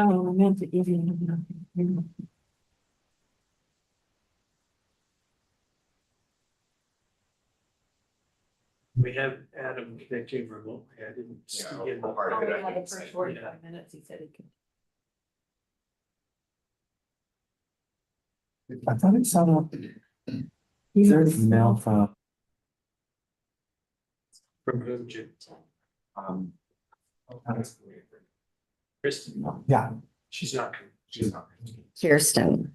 Oh, I meant to give you. We have Adam that came remotely. I didn't. see Yeah, him. part of it, I Oh, think, the first so, 45 minutes, he said he could. I thought it sounded. He There's was- an email from, From whom, Jim? um, Kristen? yeah, She's not. She's not. Kirsten.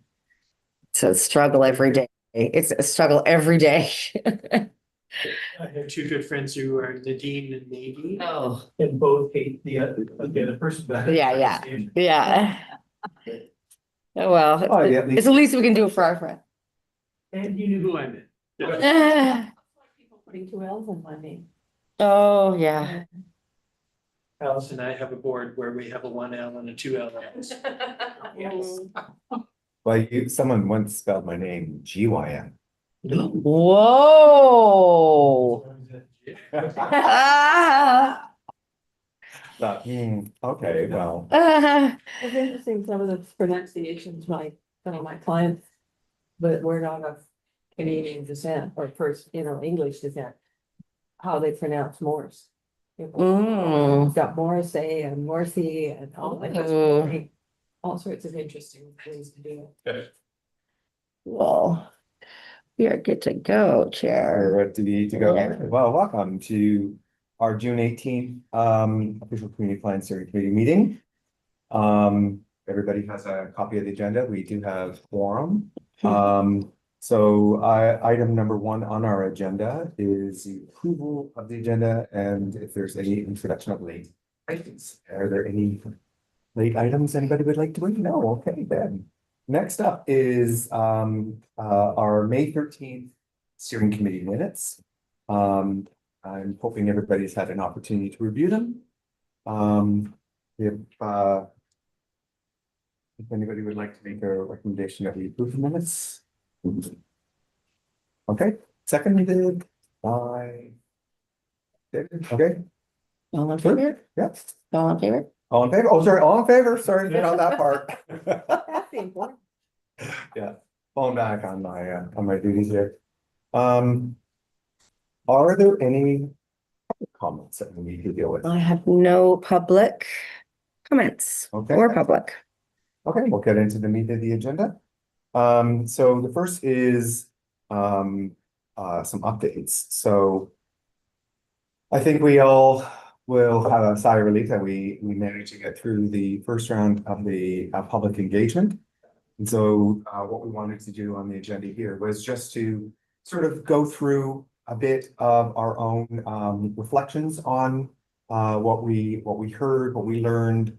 It's a struggle every day. It's a struggle every day. I have two good friends who are Nadine and Nadine. Oh. And both hate the other person. Yeah. Yeah. Oh, well, Oh, yeah, at least- it's the least we can do for our friend. And you knew who I meant. People putting 2 L's in my name. Oh, yeah. Alice and I have a board where we have a 1L and a 2L. Yes. well, someone once spelled my name GYM. Whoa. Thought, okay, well, It's interesting, some of the pronunciations, some of my clients, but we're not of Canadian descent or first, English descent. How they pronounce Morse. Mm. Got Morrissey and Morrissey and Mm. all sorts of interesting things to do. Well, we are good to go, Chair. we're ready to go. Yeah. Well, welcome to our June 18th official community plan steering committee meeting. Everybody has a copy of the agenda. We do have quorum. So item number 1 on our agenda is the approval of the agenda, and if there's any introduction of late items. Are there any late items anybody would like to bring? No, okay, then. Next up is our May 13th steering committee minutes. I'm hoping everybody's had an opportunity to review them. If anybody would like to make a recommendation that we approve the minutes. Okay, seconded by David. Okay, All in favor? yeah, All in favor? all in favor? Oh, sorry, all in favor? Sorry, get on that part. That's the important. Yeah, falling back on my duties here. Are there any comments that we need to deal with? I have no public comments Okay. or public. Okay, we'll get into the meat of the agenda. So the first is some updates. So I think we all will have a sigh of relief that we managed to get through the first round of the public engagement. And so what we wanted to do on the agenda here was just to sort of go through a bit of our own reflections on what we heard, what we learned.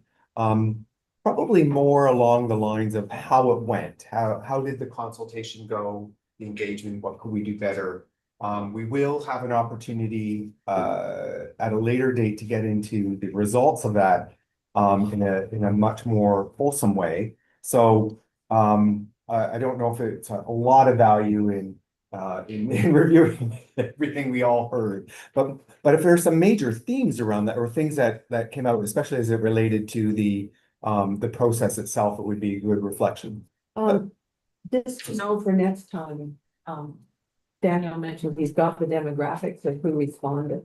Probably more along the lines of how it went. How did the consultation go? The engagement, what could we do better? We will have an opportunity at a later date to get into the results of that in a much more wholesome way. So I don't know if it's a lot of value in reviewing everything we all heard, but if there's some major themes around that or things that came out, especially as it related to the process itself, it would be a good reflection. Just to know for next time, Daniel mentioned he's got the demographics of who responded.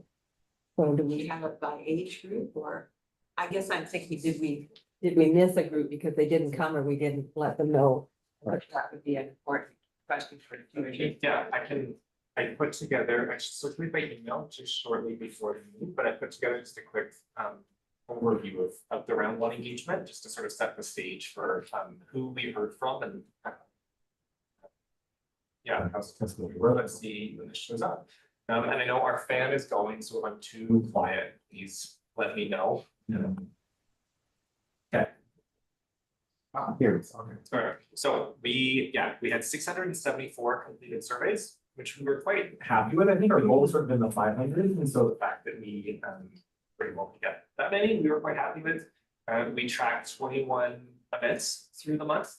So do we have it by age group, or I guess I'm thinking, did we miss a group because they didn't come or we didn't let them know? But that would be an important question for the future. Yeah, I put together, I circulated by email just shortly before the meeting, but I put together just a quick overview of the round 1 engagement, just to sort of set the stage for who we heard from and yeah, how successful we were. Let's see when this shows up. And I know our fan is going, so if I'm too quiet, please let me know. Okay. Here it's Okay, alright, so we had 674 completed surveys, which we were quite happy with. I think our goal was sort of in the 500s, and so the fact that we were able to get that many, we were quite happy with. We tracked 21 events through the month,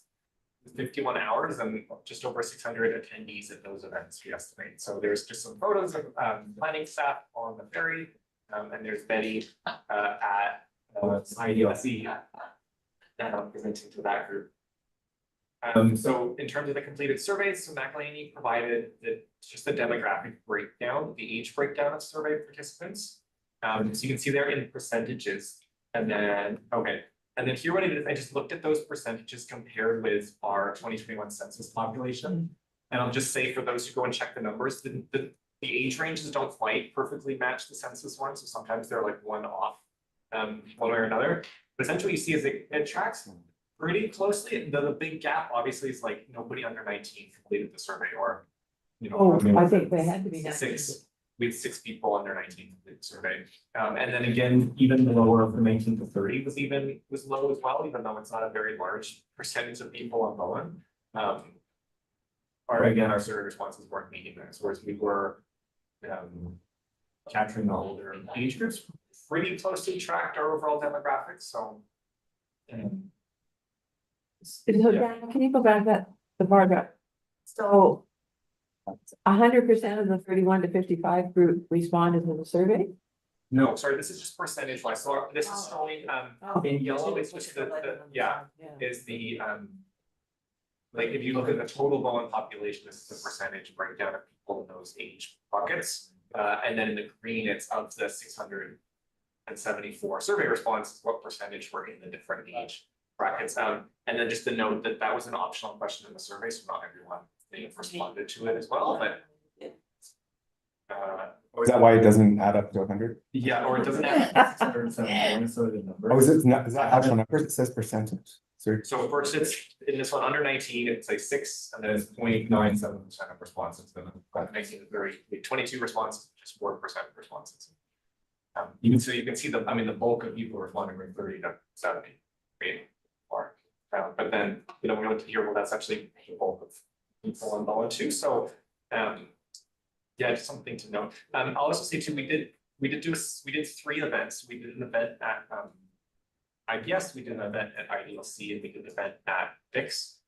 51 hours, and just over 600 attendees at those events, we estimate. So there's just some photos of planning staff on the ferry, and there's Betty at IDLC. presenting to that group. So in terms of the completed surveys, so McElhaney provided just the demographic breakdown, the age breakdown of survey participants. So you can see there in percentages, and then, okay. And then here what it is, I just looked at those percentages compared with our 2021 census population. And I'll just say for those who go and check the numbers, the age ranges don't quite perfectly match the census ones, so sometimes they're like one off, one way or another. But essentially what you see is it tracks pretty closely. The big gap obviously is like nobody under 19 completed the survey, or, you know. Oh, I think they had to be. We had 6 people under 19 complete the survey. And then again, even the lower from 19 to 30 was low as well, even though it's not a very large percentage of people on Bowen. Our survey responses weren't meeting those, whereas we were capturing the older age groups, pretty closely tracked our overall demographics, so. So Dan, can you go back the bar graph? So 100% of the 31 to 55 group responded to the survey? No, sorry, this is just percentage wise, so this is showing, in yellow, it's just is the, like, if you look at the total Bowen population, this is the percentage breakdown of people in those age buckets. And then in the green, it's of the 674 survey responses, what percentage were in the different age brackets. And then just to note that that was an optional question in the survey, so not everyone responded to it as well, but. Is that why it doesn't add up to 100? Yeah, or it doesn't add 674, so the number. Oh, is that actual numbers? It says percentage. So first it's in this one under 19, it's like 6, and then it's 0.97% of responses. Then 19 is very 22 responses, just 4% responses. Even so, you can see the bulk of people responding were 30 to 70, right? Or, but then we went to here. Well, that's actually the bulk of people on Bowen too. So, yeah, just something to note. I'll also say too, we did 3 events. We did an event at IPS, we did an event at IDLC, and we did an event at VIX.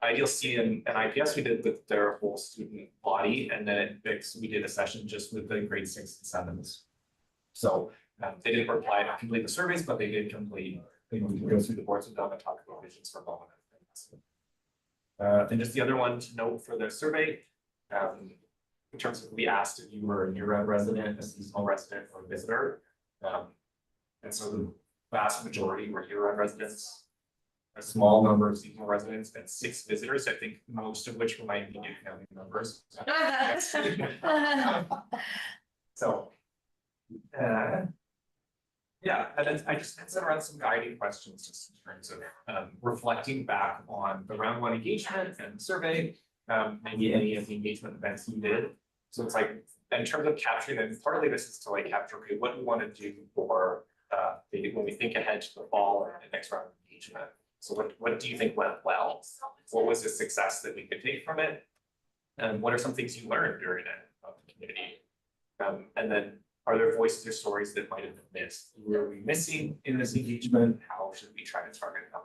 IDLC and IPS we did with their whole student body, and then at VIX we did a session just with the grade 6 and 7s. So they didn't complete the surveys, but they did complete, we could go through the boards with them and talk about visions for Bowen. And just the other one to note for the survey, in terms of we asked if you were a year-round resident, a seasonal resident, or a visitor. And so the vast majority were year-round residents, a small number of seasonal residents, and 6 visitors, I think most of which were my immediate family members. So, yeah, and then I just sent around some guiding questions just in terms of reflecting back on the round 1 engagement and survey, maybe any of the engagement events you did. So it's like, in terms of capturing them, partly this is to like capture, okay, what do we want to do for when we think ahead to the fall and the next round of engagement. So what do you think went well? What was a success that we could take from it? And what are some things you learned during it of the community? And then are there voices or stories that might have been missed? Who are we missing in this engagement? How should we try to target them?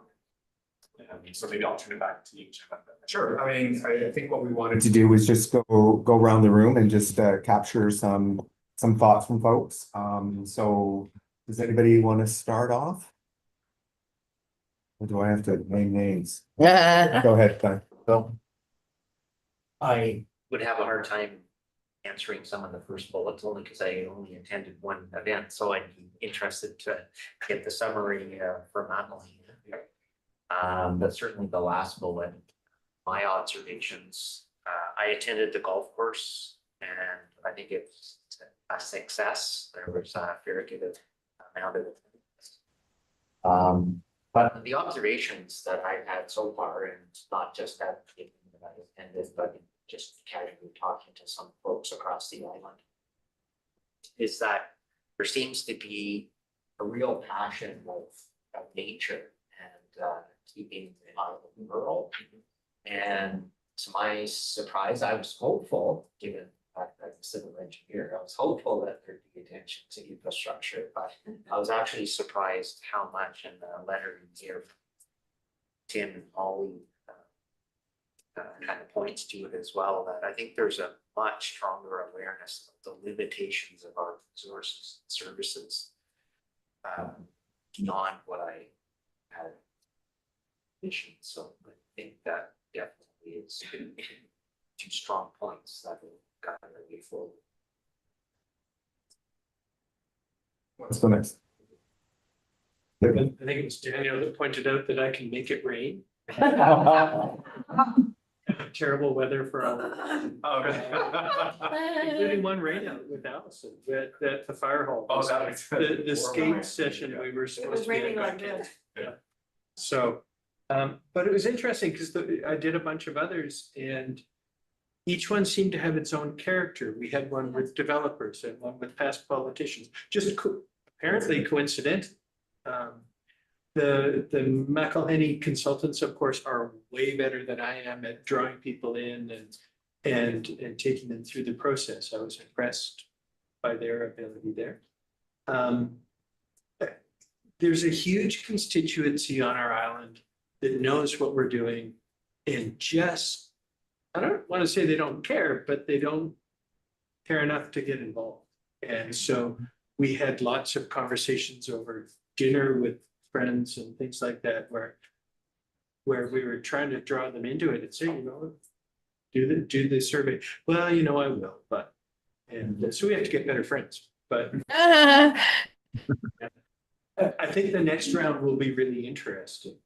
So maybe I'll turn it back to you, Jim. Sure. I mean, I think what we wanted to do was just go around the room and just capture some thoughts from folks. So does anybody want to start off? Or do I have to name names? Go ahead, Glenn. Bill. I would have a hard time answering some of the first bullets only because I only attended one event, so I'd be interested to get the summary from Emily. But certainly the last bullet, my observations, I attended the golf course and I think it's a success. There was a very good amount of but the observations that I've had so far, and not just at the meeting that I attended, but just casually talking to some folks across the island, is that there seems to be a real passion of nature and keeping it out of the rural. And to my surprise, I was hopeful, given the fact that I'm a civil engineer, I was hopeful that there'd be attention to infrastructure, but I was actually surprised how much in the letter you gave Tim and Ollie kind of points to it as well, that I think there's a much stronger awareness of the limitations of our resources and services beyond what I had mission, so I think that definitely is two strong points that will guide our way forward. What's the next? I think it was Daniel that pointed out that I can make it rain. Terrible weather for all, including one rain out with Allison at the fire hall. Oh, that makes sense. The skate session, we were supposed to be. raining like at. this. Yeah. So, but it was interesting because I did a bunch of others and each one seemed to have its own character. We had one with developers and one with past politicians, just apparently coincident. The McElhenney consultants, of course, are way better than I am at drawing people in and taking them through the process. I was impressed by their ability there. There's a huge constituency on our island that knows what we're doing and just, I don't want to say they don't care, but they don't care enough to get involved. And so we had lots of conversations over dinner with friends and things like that, where we were trying to draw them into it and say, you know, do the survey. Well, you know, I will, but, and so we have to get better friends, but I think the next round will be really interesting.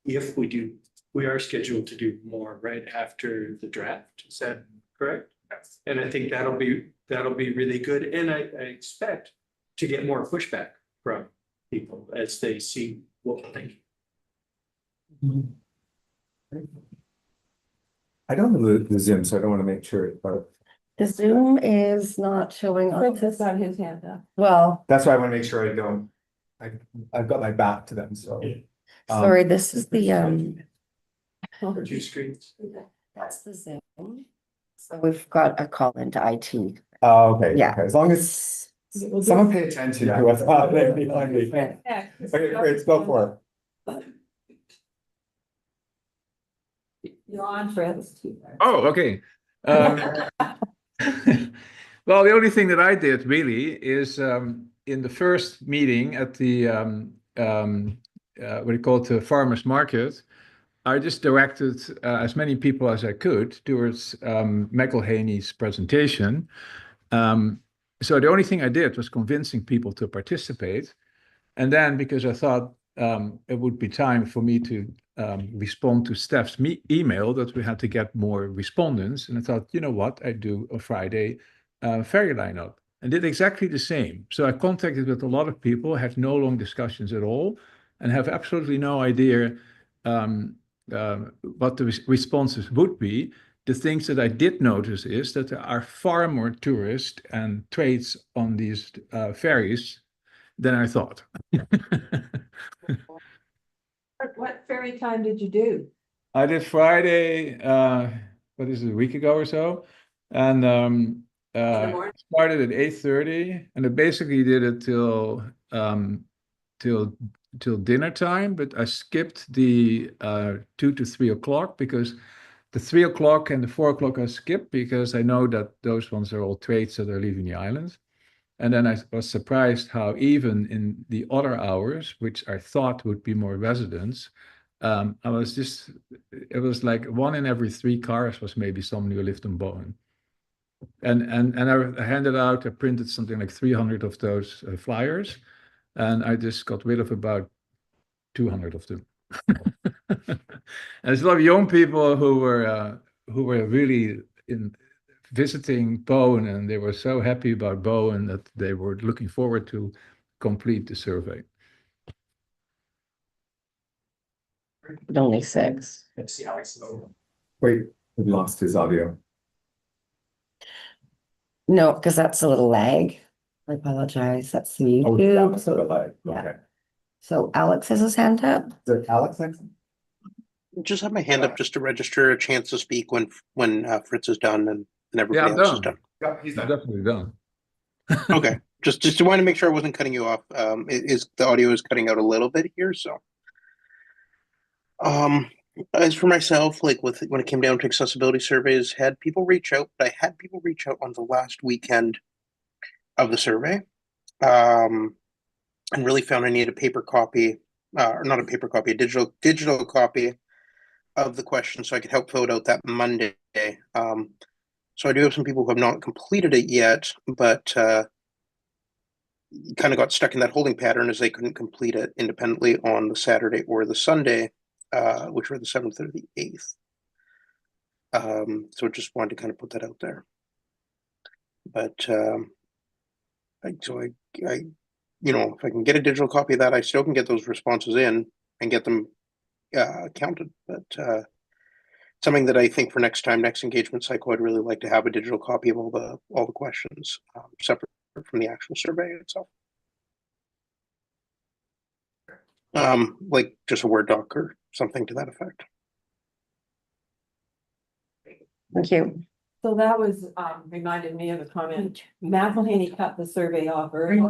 If we are scheduled to do more right after the draft, is that correct? Yes. And I think that'll be really good, and I expect to get more pushback from people as they see what we're thinking. I don't know the Zoom, so I don't want to make sure, but The Zoom is not showing on. Chris has got his hand up. Well, that's why I want to make sure I don't, I've got my back to them, so. sorry, this is the, Or two screens. that's the Zoom. So we've got a call into IT. Oh, okay, Yeah. okay, as long as someone pay attention to what's happening behind me. Right. Okay, great, go for it. You're on, Fritz. Oh, okay. Well, the only thing that I did really is in the first meeting at the what do you call it, the farmers market, I just directed as many people as I could towards McElhenney's presentation. So the only thing I did was convincing people to participate. And then because I thought it would be time for me to respond to Steph's email that we had to get more respondents. And I thought, you know what, I do a Friday ferry lineup and did exactly the same. So I contacted with a lot of people, had no long discussions at all, and have absolutely no idea what the responses would be. The things that I did notice is that there are far more tourists and trades on these ferries than I thought. What ferry time did you do? I did Friday, what is it, a week ago or so? And morning? started at 8:30 and I basically did it till dinner time, but I skipped the 2 to 3 o'clock because the 3 o'clock and the 4 o'clock I skipped because I know that those ones are all trades that are leaving the island. And then I was surprised how even in the other hours, which I thought would be more residents, it was like 1 in every 3 cars was maybe someone who lived in Bowen. And I handed out, I printed something like 300 of those flyers, and I just got rid of about 200 of them. And there's a lot of young people who were really visiting Bowen, and they were so happy about Bowen that they were looking forward to complete the survey. Only 6. Let's see Alex. Wait, we lost his audio. No, because that's a little lag. I apologize. That's the Oh, that YouTube. was sort of like, Yeah. okay. So Alex has his hand up. Is it Alex next? Just have my hand up just to register a chance to speak when Fritz is done and Yeah, everybody I'm else is done. done. Yeah, he's done. Definitely done. Okay, just wanted to make sure I wasn't cutting you off. Is the audio is cutting out a little bit here, so. As for myself, like when it came down to accessibility surveys, had people reach out, but I had people reach out on the last weekend of the survey. And really found I needed a paper copy or not a paper copy, a digital copy of the question so I could help fill it out that Monday. So I do have some people who have not completed it yet, but kind of got stuck in that holding pattern as they couldn't complete it independently on the Saturday or the Sunday, which were the 7th or the 8th. So just wanted to kind of put that out there. But I, you know, if I can get a digital copy of that, I still can get those responses in and get them counted. But something that I think for next time, next engagement cycle, I'd really like to have a digital copy of all the questions separate from the actual survey itself. Like just a Word doc or something to that effect. Thank you. So that was, reminded me of a comment. Matt Mulhaney cut the survey off early.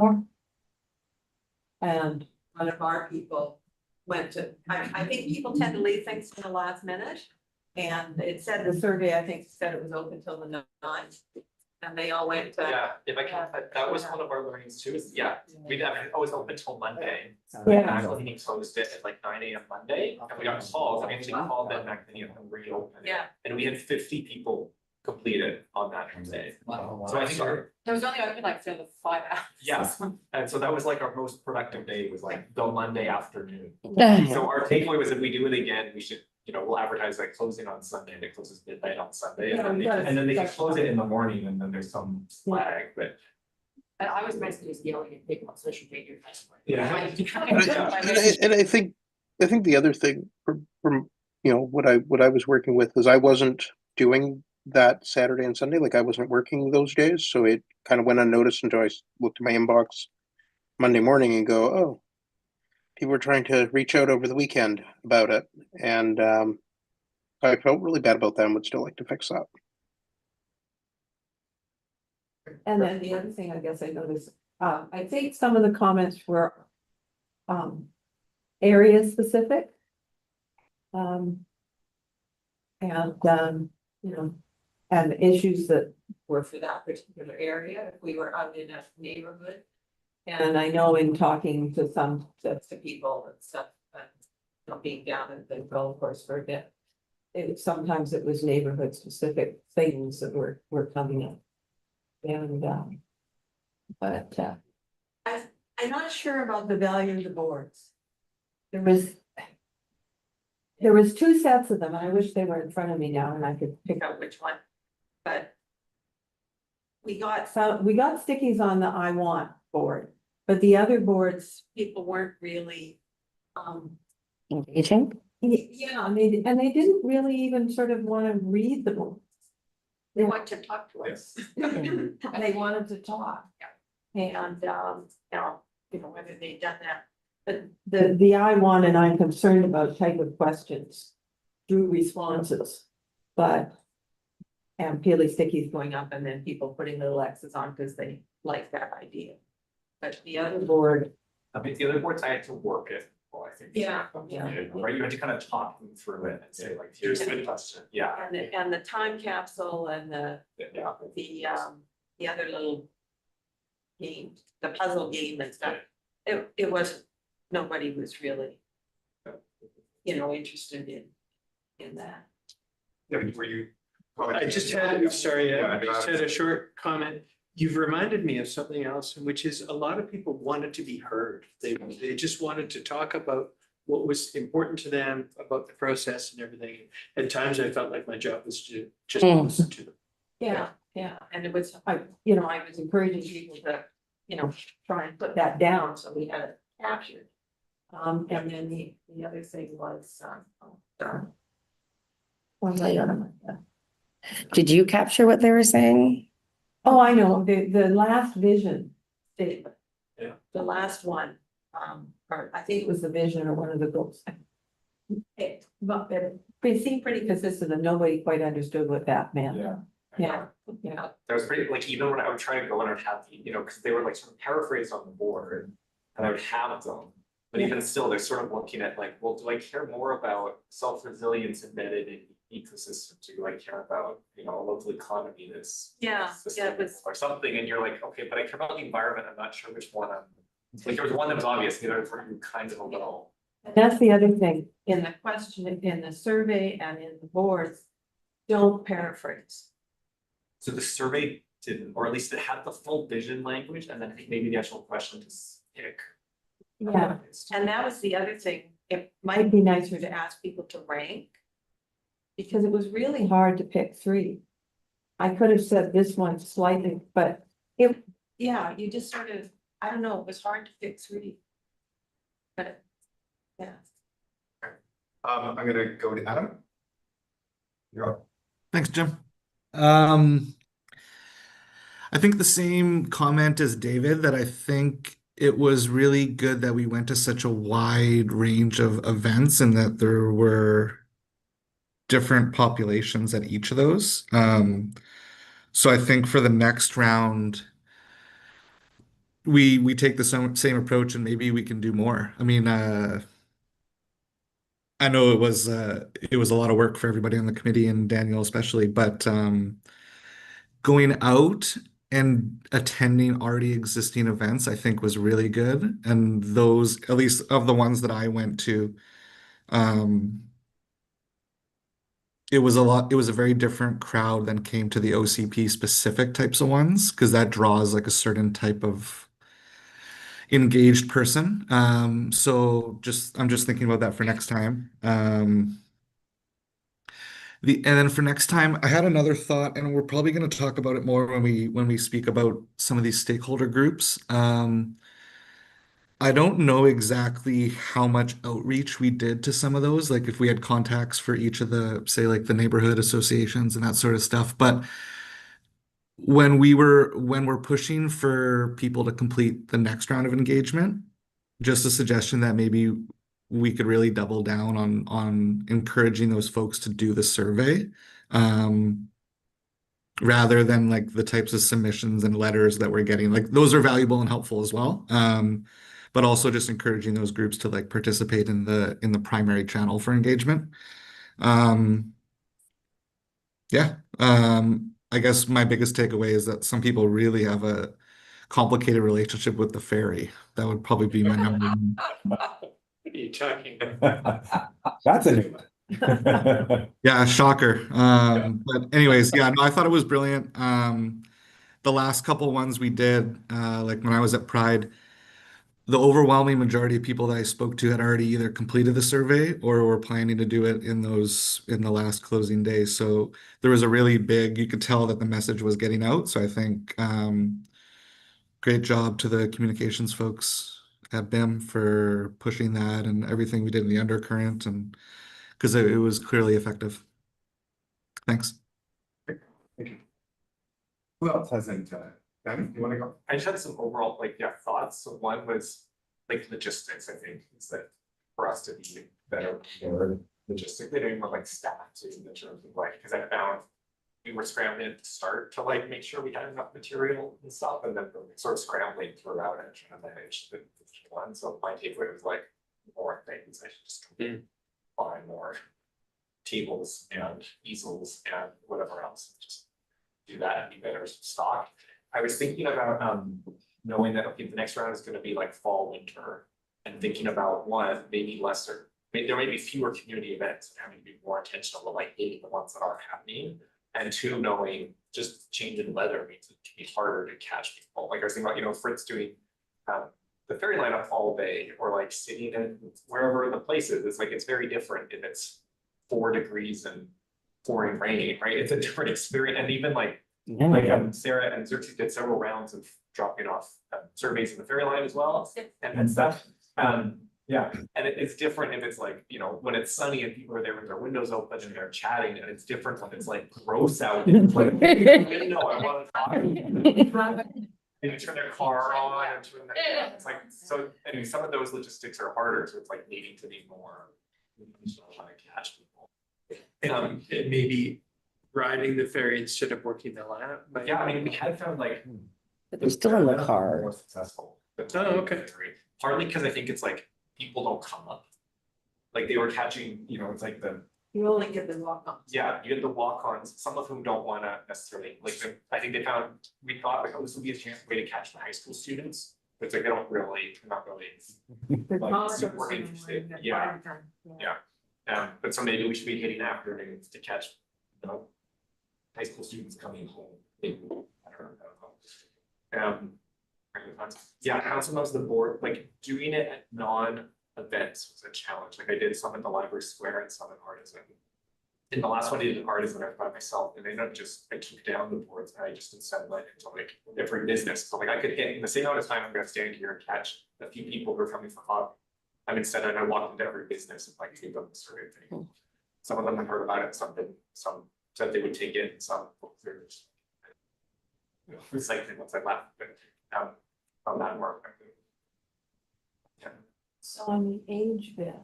And one of our people went to, I think people tend to leave things to the last minute. And it said the survey, I think said it was open till the 9th. And they all went to. Yeah, if I can, that was one of our learnings too, is we'd have it always open till Monday. Yeah. Actually, he closed it at like 9 a.m. Monday, and we got calls, I actually called them back then, and reopened it. Yeah. And we had 50 people completed on that day. So I think our, There was only open like for the 5 hours. Yeah. and so that was like our most productive day, was like the Monday afternoon. Yeah. So our takeaway was if we do it again, we should, you know, we'll advertise like closing on Sunday, and it closes midnight on Sunday, and then they can close it in the morning, and then there's some flag, but. And I was basically just yelling at people on social media. Yeah. And I think the other thing from you know what I was working with is I wasn't doing that Saturday and Sunday, like I wasn't working those days, so it kind of went unnoticed until I looked at my inbox Monday morning and go, oh, people were trying to reach out over the weekend about it, and I felt really bad about that and would still like to fix that. And then the other thing I guess I noticed, I think some of the comments were area specific. You know, and issues that were for that particular area, if we were out in a neighborhood. And I know in talking to some sets of people and stuff, you know, being down at the golf course for a bit. Sometimes it was neighborhood specific things that were coming up. And but I'm not sure about the value of the boards. There was 2 sets of them, and I wish they were in front of me now and I could pick out which one. But we got stickies on the I want board, but the other boards, people weren't really Engaging. yeah, and they didn't really even sort of want to read the board. They want to talk to us. They wanted to talk. And now, you know, whether they've done that. But the I want and I'm concerned about type of questions through responses, but. And peely stickies going up and then people putting little X's on because they like that idea. But the other board. I mean, the other boards I had to work it, well, I think. Yeah. Right, you had to kind of talk them through it and say like, here's the question, yeah. And the time capsule and the other little game, the puzzle game and stuff. It was, nobody was really, you know, interested in that. Yeah, were you? I just had a short comment. You've reminded me of something else, which is a lot of people wanted to be heard. They just wanted to talk about what was important to them, about the process and everything. At times I felt like my job was to just listen to them. Yeah, and it was, I was encouraging people to, you know, try and put that down, so we had it captured. And then the other thing was, Did you capture what they were saying? oh, I know, the last vision statement. Yeah. The last one, or I think it was the vision or one of the goals. It seemed pretty consistent and nobody quite understood what that meant. Yeah. That was pretty, like, even when I would try to go in and have, you know, because they were like sort of paraphrased on the board, and I would have them. But even still, they're sort of looking at like, well, do I care more about self-resilience embedded in ecosystems? Do I care about, you know, a local economy that's sustainable or something? And you're like, okay, but I care about the environment. I'm not sure which one I'm. Like, there was one that was obvious, the other were kind of a little. And that's the other thing, in the question, in the survey and in the boards, don't paraphrase. So the survey didn't, or at least it had the full vision language, and then I think maybe the actual question to pick. Yeah, and that was the other thing, it might be nicer to ask people to rank. Because it was really hard to pick three. I could have said this one slightly, but it, yeah, you just sort of, I don't know, it was hard to pick three. But, yeah. I'm gonna go to Adam. You're up. Thanks, Jim. I think the same comment as David, that I think it was really good that we went to such a wide range of events and that there were different populations at each of those. So I think for the next round, we take the same approach and maybe we can do more. I mean, I know it was a lot of work for everybody on the committee and Daniel especially, but going out and attending already existing events, I think was really good. And those, at least of the ones that I went to, it was a very different crowd than came to the OCP specific types of ones, because that draws like a certain type of engaged person. So I'm just thinking about that for next time. And then for next time, I had another thought, and we're probably going to talk about it more when we speak about some of these stakeholder groups. I don't know exactly how much outreach we did to some of those, like if we had contacts for each of the, say, like the neighborhood associations and that sort of stuff. But when we're pushing for people to complete the next round of engagement, just a suggestion that maybe we could really double down on encouraging those folks to do the survey, rather than like the types of submissions and letters that we're getting. Like those are valuable and helpful as well. But also just encouraging those groups to like participate in the primary channel for engagement. Yeah. I guess my biggest takeaway is that some people really have a complicated relationship with the ferry. That would probably be my number one. What are you talking? That's a new one. Yeah, shocker. But anyways, yeah, no, I thought it was brilliant. The last couple ones we did, like when I was at Pride, the overwhelming majority of people that I spoke to had already either completed the survey or were planning to do it in the last closing days. So there was a really big, you could tell that the message was getting out. So I think great job to the communications folks at BIM for pushing that and everything we did in the undercurrent, and because it was clearly effective. Thanks. Thank you. Who else hasn't, Ben, you want to go? I just had some overall thoughts. So one was like logistics, I think, is that for us to be better logistically, doing more like staff too, in terms of like, because I found we were scrambling to start to like make sure we had enough material and stuff, and then sort of scrambling throughout and trying to manage the one. So my takeaway was like more things. I should just buy more tables and easels and whatever else. Just do that and be better stock. I was thinking about knowing that okay, the next round is going to be like fall, winter, and thinking about one, maybe lesser. Maybe there may be fewer community events and having to be more intentional to like dating the ones that are happening. And two, knowing just change in weather means it can be harder to catch people. Like I was thinking about, Fritz doing the ferry line up all day, or like sitting in wherever the place is. It's like it's very different if it's 4 degrees and pouring rain, right? It's a different experience. And even like Sarah and Xerxes did several rounds of dropping off surveys in the ferry line as well, and stuff. Yeah, and it's different if it's like, when it's sunny and people are there with their windows open and they're chatting, and it's different when it's like gross out. And it's like, no, I want to talk. And you turn their car on and turn their, it's like, so anyway, some of those logistics are harder, so it's like needing to be more intentional trying to catch people. It may be riding the ferry instead of working the lab. But Yeah, I mean, we had found like. But they're still in the car. More successful. Oh, okay. Partly because I think it's like, people don't come up. Like they were catching, it's like You only get the walk-ons. yeah, you get the walk-ons, some of whom don't wanna necessarily, like, I think we thought like, oh, this would be a way to catch the high school students. it's like, I'm not really, The Like, cost of super living interested, and yeah. yeah. but so maybe we should be hitting afternoons to catch, you know, high school students coming home. Maybe, I don't know. Yeah, council knows the board, like doing it at non-events was a challenge. Like I did some at the library square and some at Artisan. In the last one I did at Artisan, I by myself, and I ended up I took down the boards and I just instead went into like every business. So like I could hit in the same amount of time I'm gonna stand here and catch a few people who are coming for coffee. I'm instead I walked into every business and like gave them the survey thing. Some of them have heard about it, some said they would take it, and some they're just recycling once I left, but on that more effective. Yeah. So on the age bit,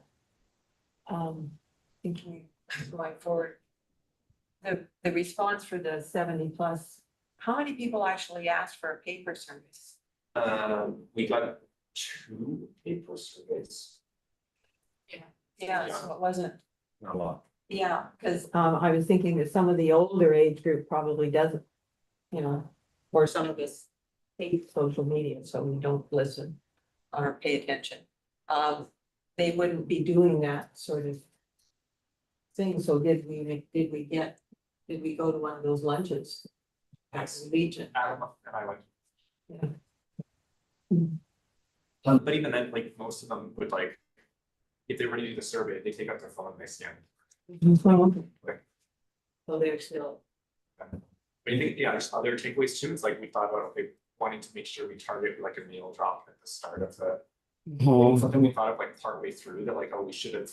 thinking going forward, the response for the 70+, how many people actually asked for a paper service? We got 2 paper surveys. Yeah, Yeah. so it wasn't, Not a lot. yeah, because I was thinking that some of the older age group probably doesn't, you know, or some of us hate social media, so we don't listen or pay attention. They wouldn't be doing that sort of thing, so did we go to one of those lunches? Yes. At Legion? Adam and I went. Yeah. But even then, like most of them would like, if they were to do the survey, they take out their phone and they scan. So they're still, I think, yeah, there's other takeaways too. It's like we thought about, okay, wanting to make sure we target like a mail drop at the start of the. Something we thought of like partway through that like, oh, we should have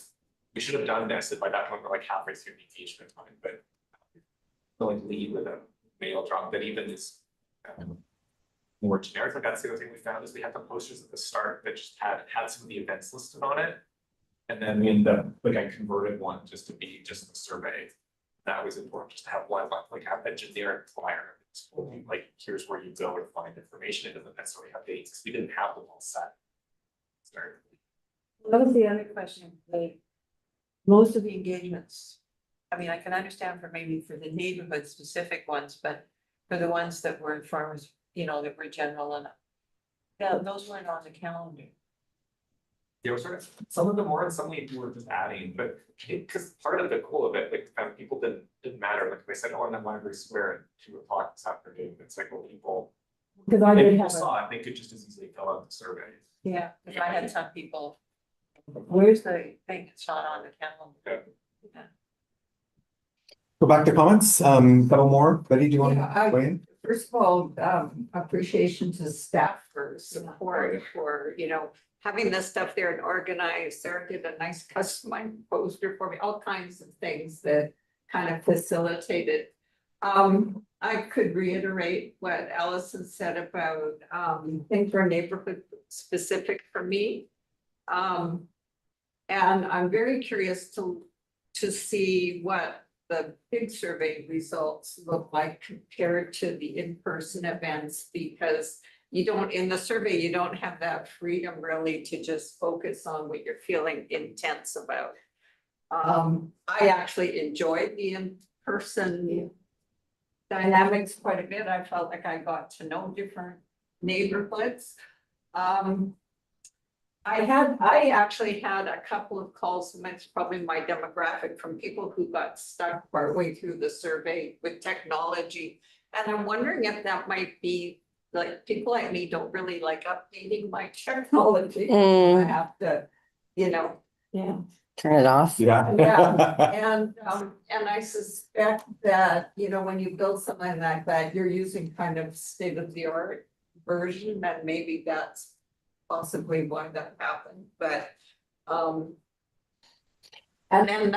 done this, and by that point, we're like halfway through the engagement time, but. To like lead with a mail drop that even is. More generic, like that's the other thing we found is we had the posters at the start that just had some of the events listed on it. And then we ended up, like I converted one just to be just the survey. That was important, just to have one, like have a generic flyer. Like, here's where you go to find information. It doesn't necessarily have dates, because we didn't have them all set. Sorry. what was the other question? Most of the engagements, I mean, I can understand for the neighborhood specific ones, but for the ones that were farmers, you know, that were general and. Yeah, those weren't on the calendar. There were sort of, some of them were, and some we were just adding, but because part of the cool of it, like people didn't matter, like they said, oh, I'm at Library Square at 2 o'clock this afternoon, it's like, well, people. Because I If did people have saw it, they could just as easily fill out the survey. yeah, because I had some people. Where's the thing? It's not on the calendar. Yeah. Go back to comments, couple more. Betty, do you want Yeah, to weigh in? First of all, appreciation to staff for support for, you know, having this stuff there and organized. Sarah did a nice customized poster for me, all kinds of things that kind of facilitated. I could reiterate what Allison said about, things are neighborhood specific for me. And I'm very curious to see what the big survey results look like compared to the in-person events, because you don't, in the survey, you don't have that freedom really to just focus on what you're feeling intense about. I actually enjoyed the in-person dynamics quite a bit. I felt like I got to know different neighborhoods. I actually had a couple of calls, and that's probably my demographic, from people who got stuck partway through the survey with technology. And I'm wondering if that might be, like, people like me don't really like updating my technology. I have to, you know. Yeah. Turn it off. Yeah. Yeah, and I suspect that, you know, when you build something like that, you're using kind of state of the art version, and maybe that's possibly why that happened, but, and then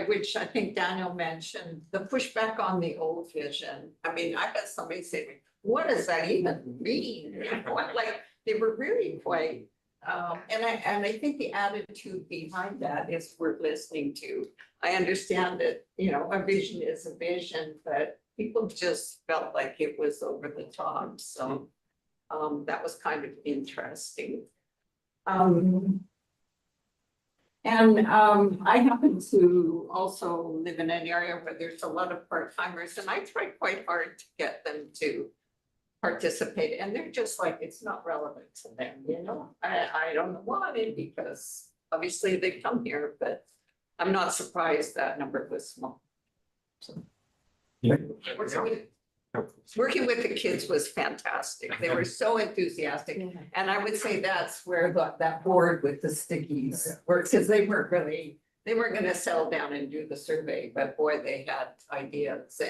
which I think Daniel mentioned, the pushback on the old vision. I mean, I had somebody say to me, what does that even mean? What, like, they were really quite, and I think the attitude behind that is worth listening to. I understand that, you know, a vision is a vision, but people just felt like it was over the top, so. That was kind of interesting. And I happen to also live in an area where there's a lot of part-timers, and I try quite hard to get them to participate, and they're just like, it's not relevant to them, you know? I don't know why, because obviously they come here, but I'm not surprised that number was small. So. Yeah. Working with the kids was fantastic. They were so enthusiastic. Yeah. And I would say that's where that board with the stickies works, because they weren't gonna settle down and do the survey, but boy, they had ideas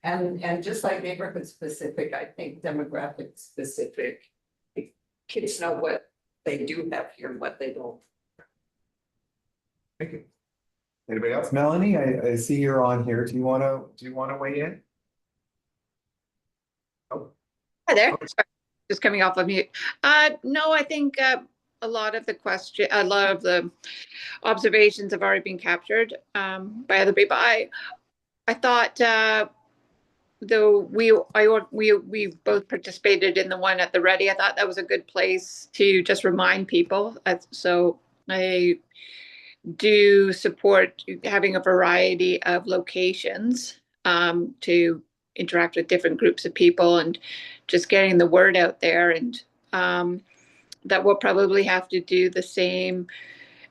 and just like neighborhood specific, I think demographic specific. Kids know what they do have here and what they don't. Thank you. Anybody else? Melanie, I see you're on here. Do you wanna weigh in? Hi there. Sorry, just coming off of mute. No, I think a lot of the observations have already been captured by other people. I thought though we both participated in the one at the Ready. I thought that was a good place to just remind people. So I do support having a variety of locations to interact with different groups of people and just getting the word out there. And that we'll probably have to do the same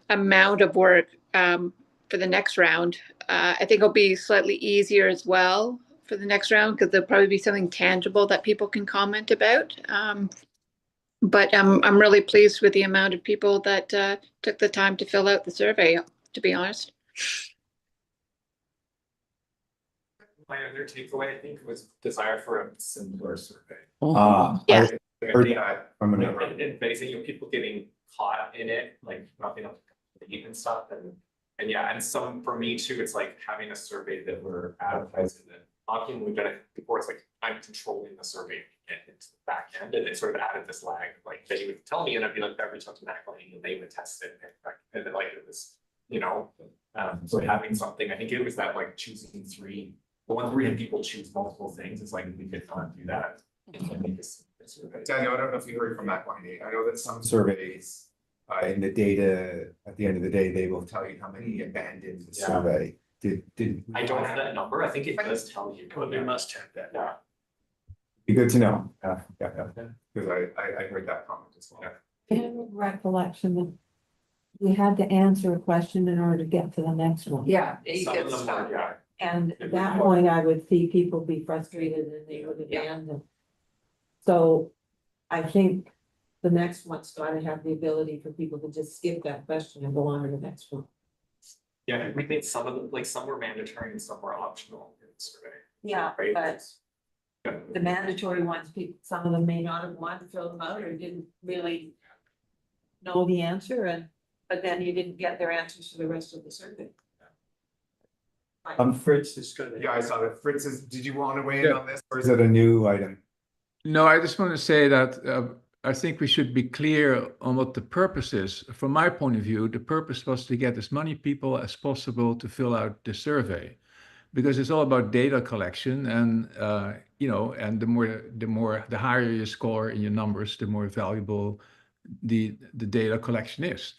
amount of work for the next round. I think it'll be slightly easier as well for the next round because there'll probably be something tangible that people can comment about. But I'm really pleased with the amount of people that took the time to fill out the survey, to be honest. My other takeaway, I think, was desire for a simpler survey. Yeah. I heard that from a number. And basically, people getting caught in it, like not being able to complete and stuff, and yeah, and some for me too, it's like having a survey that we're advertising and often we've done it before. It's like I'm controlling the survey and it's the back end, and it sort of added this lag, like they would tell me, and I'd be like, beverage automatically, and they would test it, and then like it was, you know, so having something, I think it was that like choosing three. The ones where we had people choose multiple things, it's like we could not do that. And make this survey. Daniel, I don't know if you heard from Matt Weiney. I know that some surveys, in the data, at the end of the day, they will tell you how many abandoned the Yeah. survey. Did. I don't have that number. I think it does tell you. Well, we must have that. Yeah. Be good to know. Yeah. Because I heard that comment as well. In recollection that we had to answer a question in order to get to the next one. Yeah, you Some get of them stuck. are, yeah. And at that point, I would see people be frustrated and they would abandon. So I think the next one's gotta have the ability for people to just skip that question and go on to the next one. Yeah, we think some of them, like some were mandatory and some were optional in the survey. Yeah, Right. but the mandatory ones, people, some of them may not have wanted to fill them out or didn't really know the answer but then you didn't get their answers for the rest of the survey. Fritz is gonna. Yeah, I saw that. Fritz, did you want to weigh in on this or is it a new item? No, I just want to say that I think we should be clear on what the purpose is. From my point of view, the purpose was to get as many people as possible to fill out the survey, because it's all about data collection, and and the higher your score in your numbers, the more valuable the data collection is.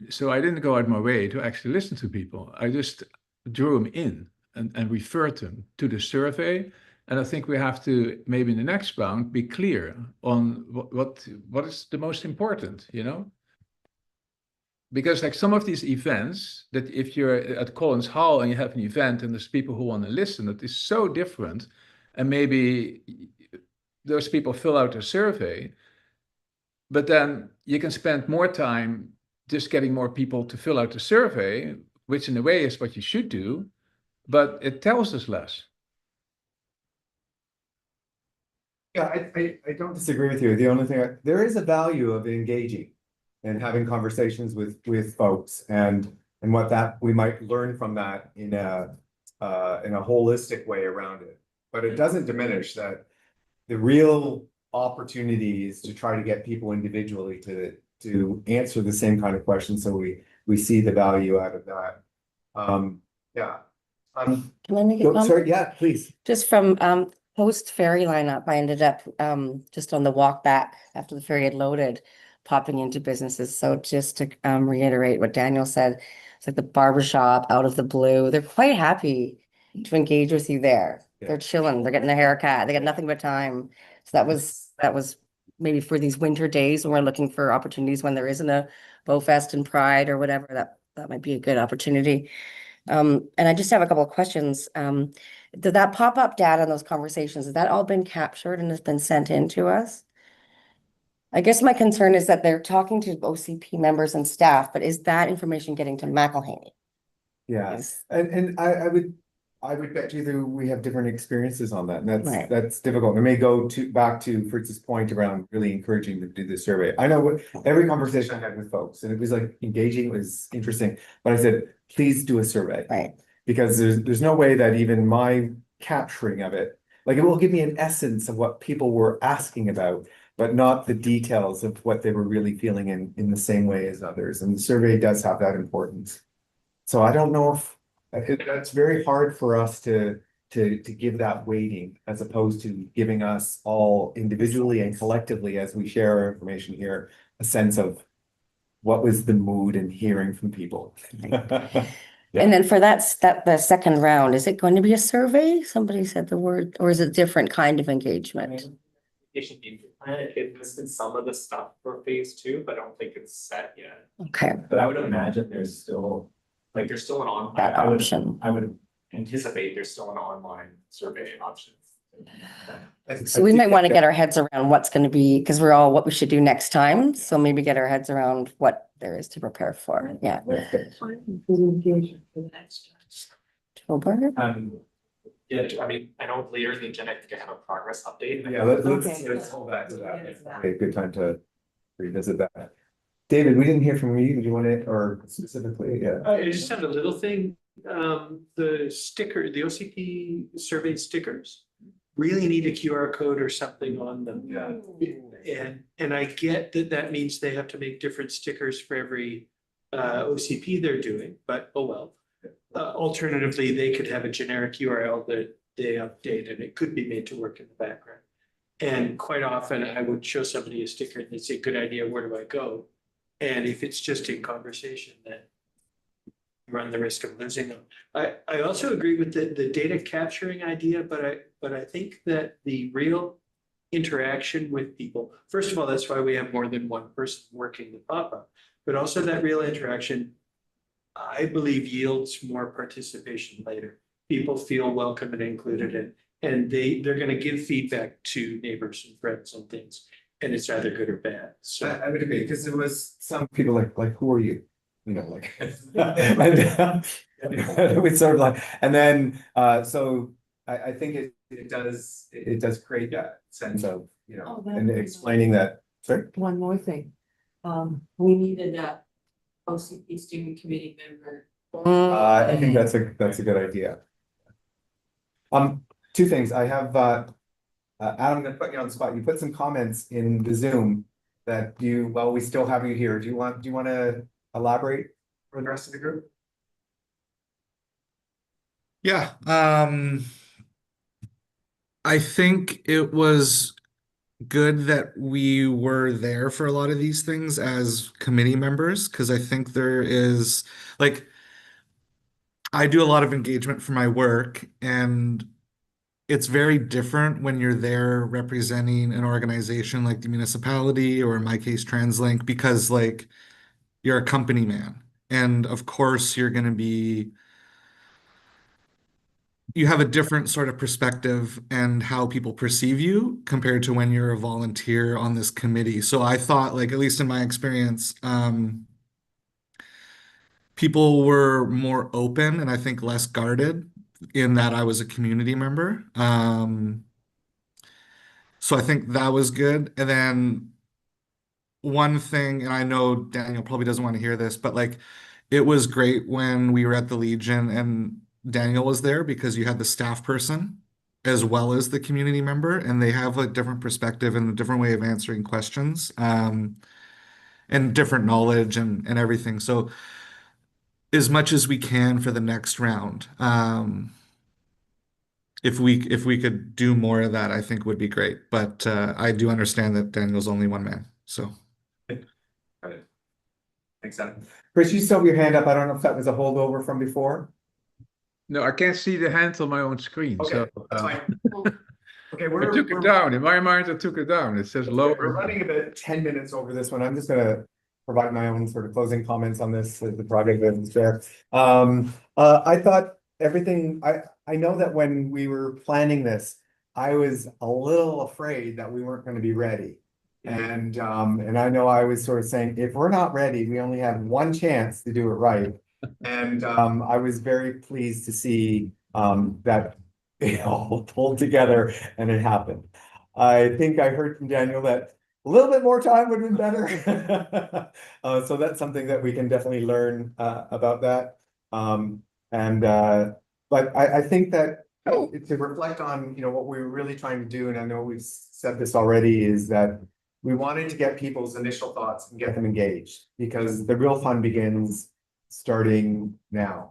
So I didn't go out my way to actually listen to people. I just drew them in and referred them to the survey. And I think we have to, maybe in the next round, be clear on what is the most important, Because like some of these events, that if you're at Collins Hall and you have an event and there's people who want to listen, it is so different. And maybe those people fill out a survey, but then you can spend more time just getting more people to fill out the survey, which in a way is what you should do, but it tells us less. Yeah, I don't disagree with you. The only thing, there is a value of engaging and having conversations with folks and what that we might learn from that in a holistic way around it. But it doesn't diminish that the real opportunity is to try to get people individually to answer the same kind of questions, so we see the value out of that. Yeah. Can I make a comment? Sorry, yeah, please. Just from post ferry lineup, I ended up just on the walk back after the ferry had loaded, popping into businesses. So just to reiterate what Daniel said, it's like the barbershop out of the blue. They're quite happy to engage with you there. they're chilling, they're getting a haircut, they got nothing but time. So that was maybe for these winter days when we're looking for opportunities when there isn't a Bow Fest and Pride or whatever, that might be a good opportunity. And I just have a couple of questions. Did that pop-up data in those conversations, has that all been captured and has been sent in to us? I guess my concern is that they're talking to OCP members and staff, but is that information getting to McElhaney? Yes, and I would bet you that we have different experiences on that, and Right. that's difficult. It may go back to Fritz's point around really encouraging them to do the survey. I know what every conversation I had with folks, and it was like engaging, it was interesting, but I said, please do a survey. Right. Because there's no way that even my capturing of it, like it will give me an essence of what people were asking about, but not the details of what they were really feeling in the same way as others. And the survey does have that importance. So I don't know if that's very hard for us to give that weighting as opposed to giving us all individually and collectively as we share our information here, a sense of what was the mood and hearing from people. Yeah. And then for the second round, is it going to be a survey? Somebody said the word, or is it a different kind of engagement? It listed some of the stuff for phase 2, but I don't think it's set yet. Okay, But I would imagine there's still an online. that option. I would anticipate there's still an online survey option. So we might want to get our heads around what's going to be, because we're all what we should do next time. So maybe get our heads around what there is to prepare for. Yeah. October? Yeah, I mean, I know later in the agenda, I think I have a progress update. Yeah, Okay. let's hold back to that. Okay, good time to revisit that. David, we didn't hear from you. Did you want to, or specifically, yeah? I just had a little thing, the sticker, the OCP survey stickers really need a QR code or something on them. Yeah. And I get that that means they have to make different stickers for every OCP they're doing, but oh well. Alternatively, they could have a generic URL that they update and it could be made to work in the background. And quite often I would show somebody a sticker and they'd say, good idea, where do I go? And if it's just in conversation, then run the risk of losing them. I also agree with the data capturing idea, but I think that the real interaction with people, first of all, that's why we have more than one person working the pop-up, but also that real interaction, I believe, yields more participation later. People feel welcome and included, and they're going to give feedback to neighbors and friends on things, and it's either good or bad. So I would agree, because there was some people like, who are you? You know, like, and, it's sort of like, and then, so I think it does create that sense of, you know, and explaining that, sorry? One more thing, we needed a OCP steering committee member. I think that's a good idea. Two things. I have Adam, I'm gonna put you on the spot. You put some comments in the Zoom that while we still have you here, do you want to elaborate for the rest of the group? Yeah, I think it was good that we were there for a lot of these things as committee members, because I think there is, like, I do a lot of engagement for my work, and it's very different when you're there representing an organization like the municipality, or in my case, TransLink, because like you're a company man. And of course, you have a different sort of perspective and how people perceive you compared to when you're a volunteer on this committee. So I thought, like, at least in my experience, people were more open and I think less guarded in that I was a community member. So I think that was good. And then one thing, and I know Daniel probably doesn't want to hear this, but like it was great when we were at the Legion and Daniel was there, because you had the staff person as well as the community member, and they have a different perspective and a different way of answering questions, and different knowledge and everything. So as much as we can for the next round, if we could do more of that, I think would be great. But I do understand that Daniel's only one man, so. Thanks, Adam. Chris, you still have your hand up. I don't know if that was a holdover from before. No, I can't see the hand on my own screen. Okay, So That's fine. Okay, I we're. took it down. In my mind, I took it down. It says We're lower. running about 10 minutes over this one. I'm just gonna provide my own sort of closing comments on this, the project that is there. I thought everything, I know that when we were planning this, I was a little afraid that we weren't gonna be ready. And I know I was sort of saying, if we're not ready, we only have one chance to do it right. And I was very pleased to see that it all pulled together and it happened. I think I heard from Daniel that a little bit more time would have been better. So that's something that we can definitely learn about that. But I think that to reflect on, what we were really trying to do, and I know we've said this already, is that we wanted to get people's initial thoughts and get them engaged, because the real fun begins starting now,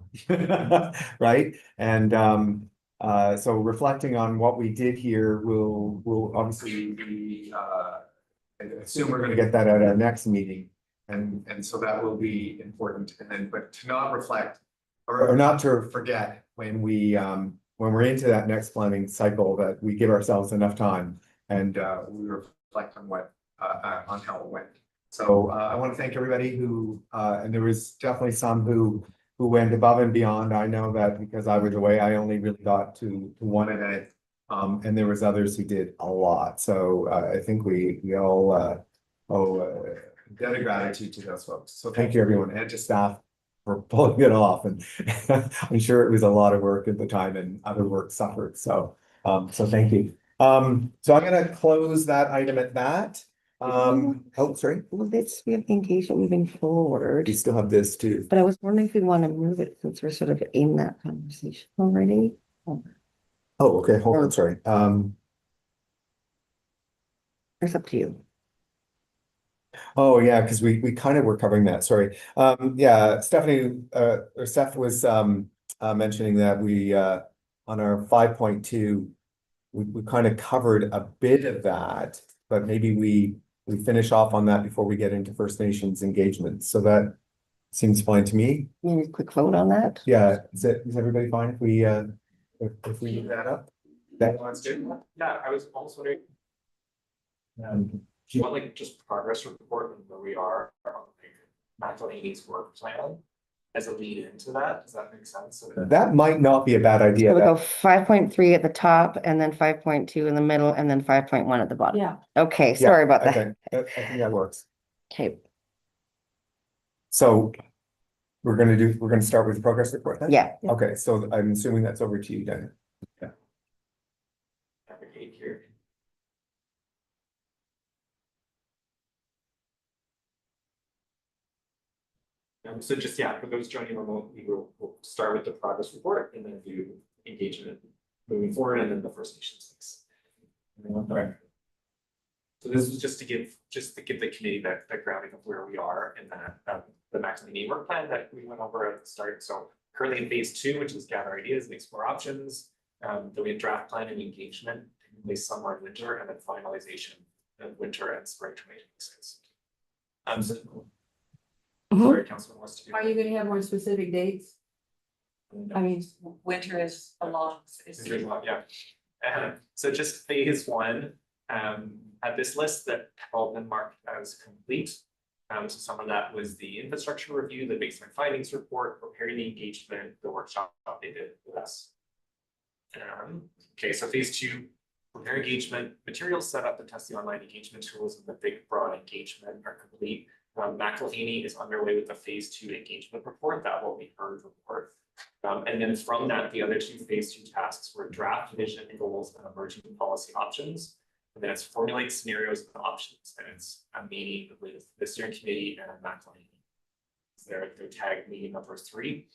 right? And so reflecting on what we did here will obviously be I assume we're gonna get that at our next meeting. And so that will be important. And then, but to not reflect or not to forget when we're into that next planning cycle, that we give ourselves enough time and we reflect on on how it went. So I want to thank everybody who and there was definitely some who went above and beyond. I know that because I was away, I only really got to one event. And there was others who did a lot. So I think we all owe a debt of gratitude to those folks. So thank you, everyone, and to staff for pulling it off. And I'm sure it was a lot of work at the time, and other work suffered. So thank you. So I'm gonna close that item at that. Oh, sorry. Well, this, we have engagement moving forward, You still have this too. but I was wondering if we want to move it since we're sort of in that conversation already. Oh, okay. Hold on. Sorry. It's up to you. Oh, yeah, because we kind of were covering that. Sorry. Yeah, Stephanie, or Steph was mentioning that we on our 5.2, we kind of covered a bit of that, but maybe we finish off on that before we get into First Nations engagement. So that seems fine to me. Maybe a quick vote on that? Yeah, is everybody fine if we if we move that up? That That's good. Yeah, I was almost wondering. Do you want like just progress report on where we are on like McElhaney's work plan as a lead into that? Does that make sense? So That might not be a bad idea. So we go 5.3 at the top and then 5.2 in the middle and then 5.1 at the bottom. Yeah. Okay, Yeah, sorry about I that. think that works. Okay, So we're gonna start with the progress report then? yeah. Okay, so I'm assuming that's over to you, Daniel. navigate here. So just, yeah, for those joining remotely, we'll start with the progress report and then do engagement moving forward and then the First Nations things. Okay. So this was just to give the committee that grounding of where we are in that the McElhaney work plan that we went over at the start. So currently in phase 2, which is gather ideas and explore options. Then we have draft plan and engagement, taking place summer and winter, and then finalization of winter and spring 2026. Sorry, Councilman wants to do. Are you gonna have more specific dates? I mean, winter is a long. Yeah. So just phase 1, at this list that have all been marked as complete. So some of that was the infrastructure review, the baseline findings report, preparing the engagement, the workshop they did with us. Okay, so phase 2, prepare engagement, materials set up and test the online engagement tools, and the big broad engagement are complete. McElhaney is underway with the phase 2 engagement report. That will be her report. And then from that, the other 2 phase 2 tasks were draft vision, goals, and emerging policy options. And then it's formulate scenarios and options. And it's a meeting with the steering committee and McElhaney. Their tag meeting number 3.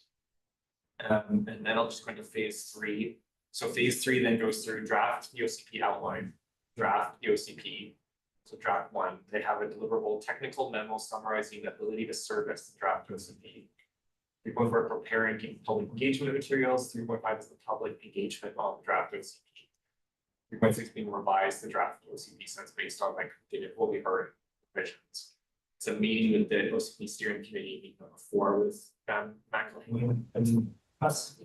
And then I'll just go into phase 3. So phase 3 then goes through draft OCP outline, draft OCP. So draft 1, they have a deliverable technical memo summarizing the ability to service the draft OCP. 3.4, preparing public engagement materials. 3.5 is the public engagement on the draft OCP. 3.6 being revised the draft OCP since based on like what we heard provisions. It's a meeting with the OCP steering committee, meeting number 4 with McElhaney and us.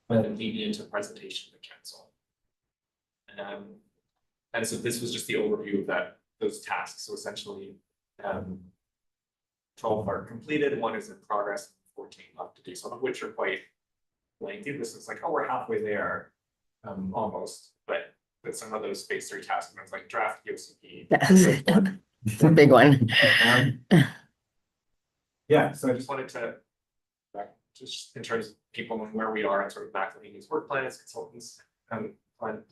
And then leading into presentation to council. And so this was just the overview of those tasks. So essentially, 12 are completed, 1 is in progress, 14 left to do, some of which are quite lengthy. This is like, oh, we're halfway there, almost, but some of those phase 3 tasks, it's like draft the OCP. It's a big one. Yeah, so I just wanted to, just in terms of people and where we are and sort of McElhaney's work plan as consultants, plan.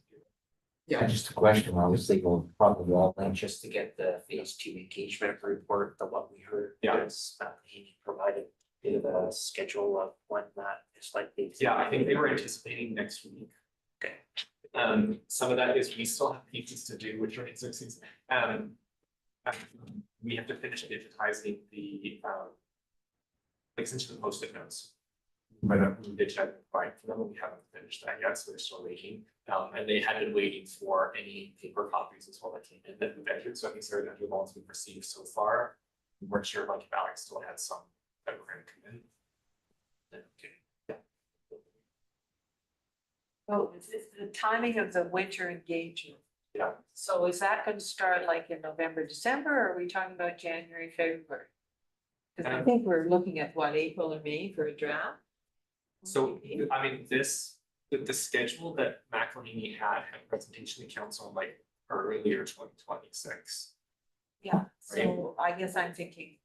Yeah, just a question, obviously, we'll probably all anxious to get the phase 2 engagement report, what we heard. Yeah. Is he provided a bit of a schedule of when that is likely. Yeah, I think they were anticipating next week. Okay. Some of that is we still have pieces to do, which are exercises. We have to finish digitizing the like essentially the post-it notes. But we digitized quite for them, we haven't finished that yet, so they're still waiting. And they had been waiting for any paper copies as well that came in that we entered. So I think they're the ones we've received so far. We weren't sure like if Alex still had some that were going to come in. Okay. Oh, it's the timing of the winter engagement. Yeah. So is that gonna start like in November, December, or are we talking about January, February? Cause I think we're looking at what, April or May for a draft? So, I mean, the schedule that McElhaney had presentation to council like earlier 2026. Yeah, so I guess I'm thinking.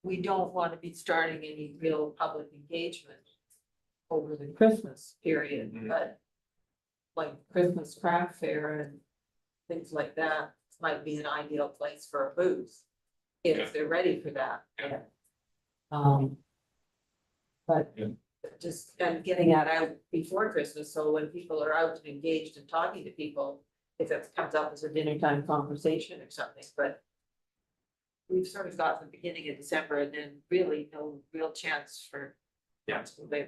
We don't want to be starting any real public engagement over the Christmas period, Mhm. but like Christmas craft fair and things like that might be an ideal place for a booth Yeah. if they're ready for that. Yeah. But Yeah. just getting that out before Christmas, so when people are out and engaged and talking to people, if it comes up as a dinner time conversation or something, but we've sort of got the beginning of December and then really no real chance for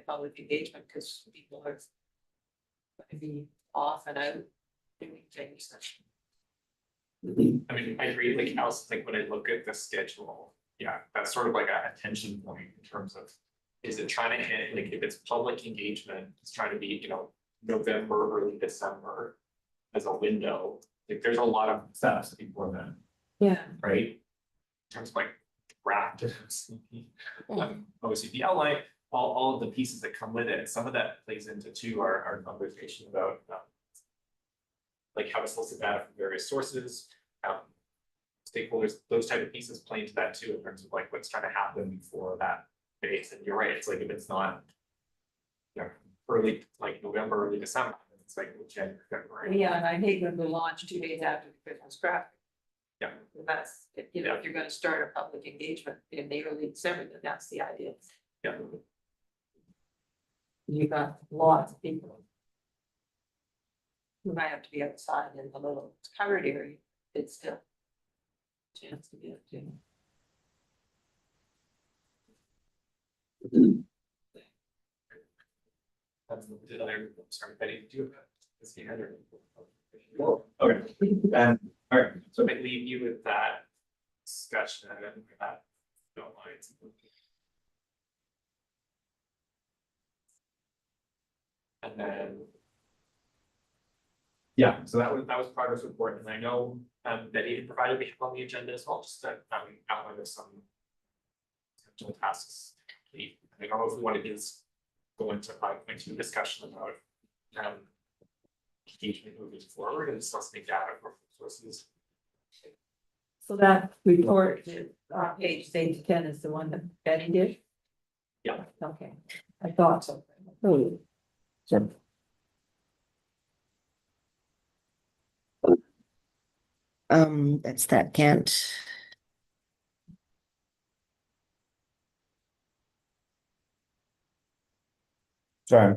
public engagement because people are going to be off and out doing things. I mean, I agree, like Alice, like when I look at the schedule, yeah, that's sort of like a tension point in terms of. Is it trying to hit, like if it's public engagement, it's trying to be, November, early December as a window, like there's a lot of steps before then, Yeah. right? In terms of like draft OCP, OCP outline, all of the pieces that come with it, some of that plays into too our conversation about like how to solicit data from various sources, stakeholders, those type of pieces play into that too in terms of like what's trying to happen before that phase. And you're right, it's like if it's not early, like November, early December, it's like January, February. Yeah, and I hate when we launch 2 days after the Christmas graphic. Yeah. That's, if you're gonna start a public engagement in the early December, then that's the idea. Yeah. You got lots of people. You might have to be outside in the little covered area, it's still. Chance to get to. Did I, sorry, Betty, did you have this hand or? Okay, all right, so I leave you with that discussion and that. Don't mind. And then. Yeah, so that was progress report, and I know Betty had provided me on the agenda as well, just to outline of some. Potential tasks to complete. I don't know if we want to do this. Go into 5.2 discussion about engagement moving forward and soliciting data from sources. So that report, page 8 to 10 is the one that Betty did? Yeah. Okay, I thought so. Oh. Sure. That's that Gantt. Sorry,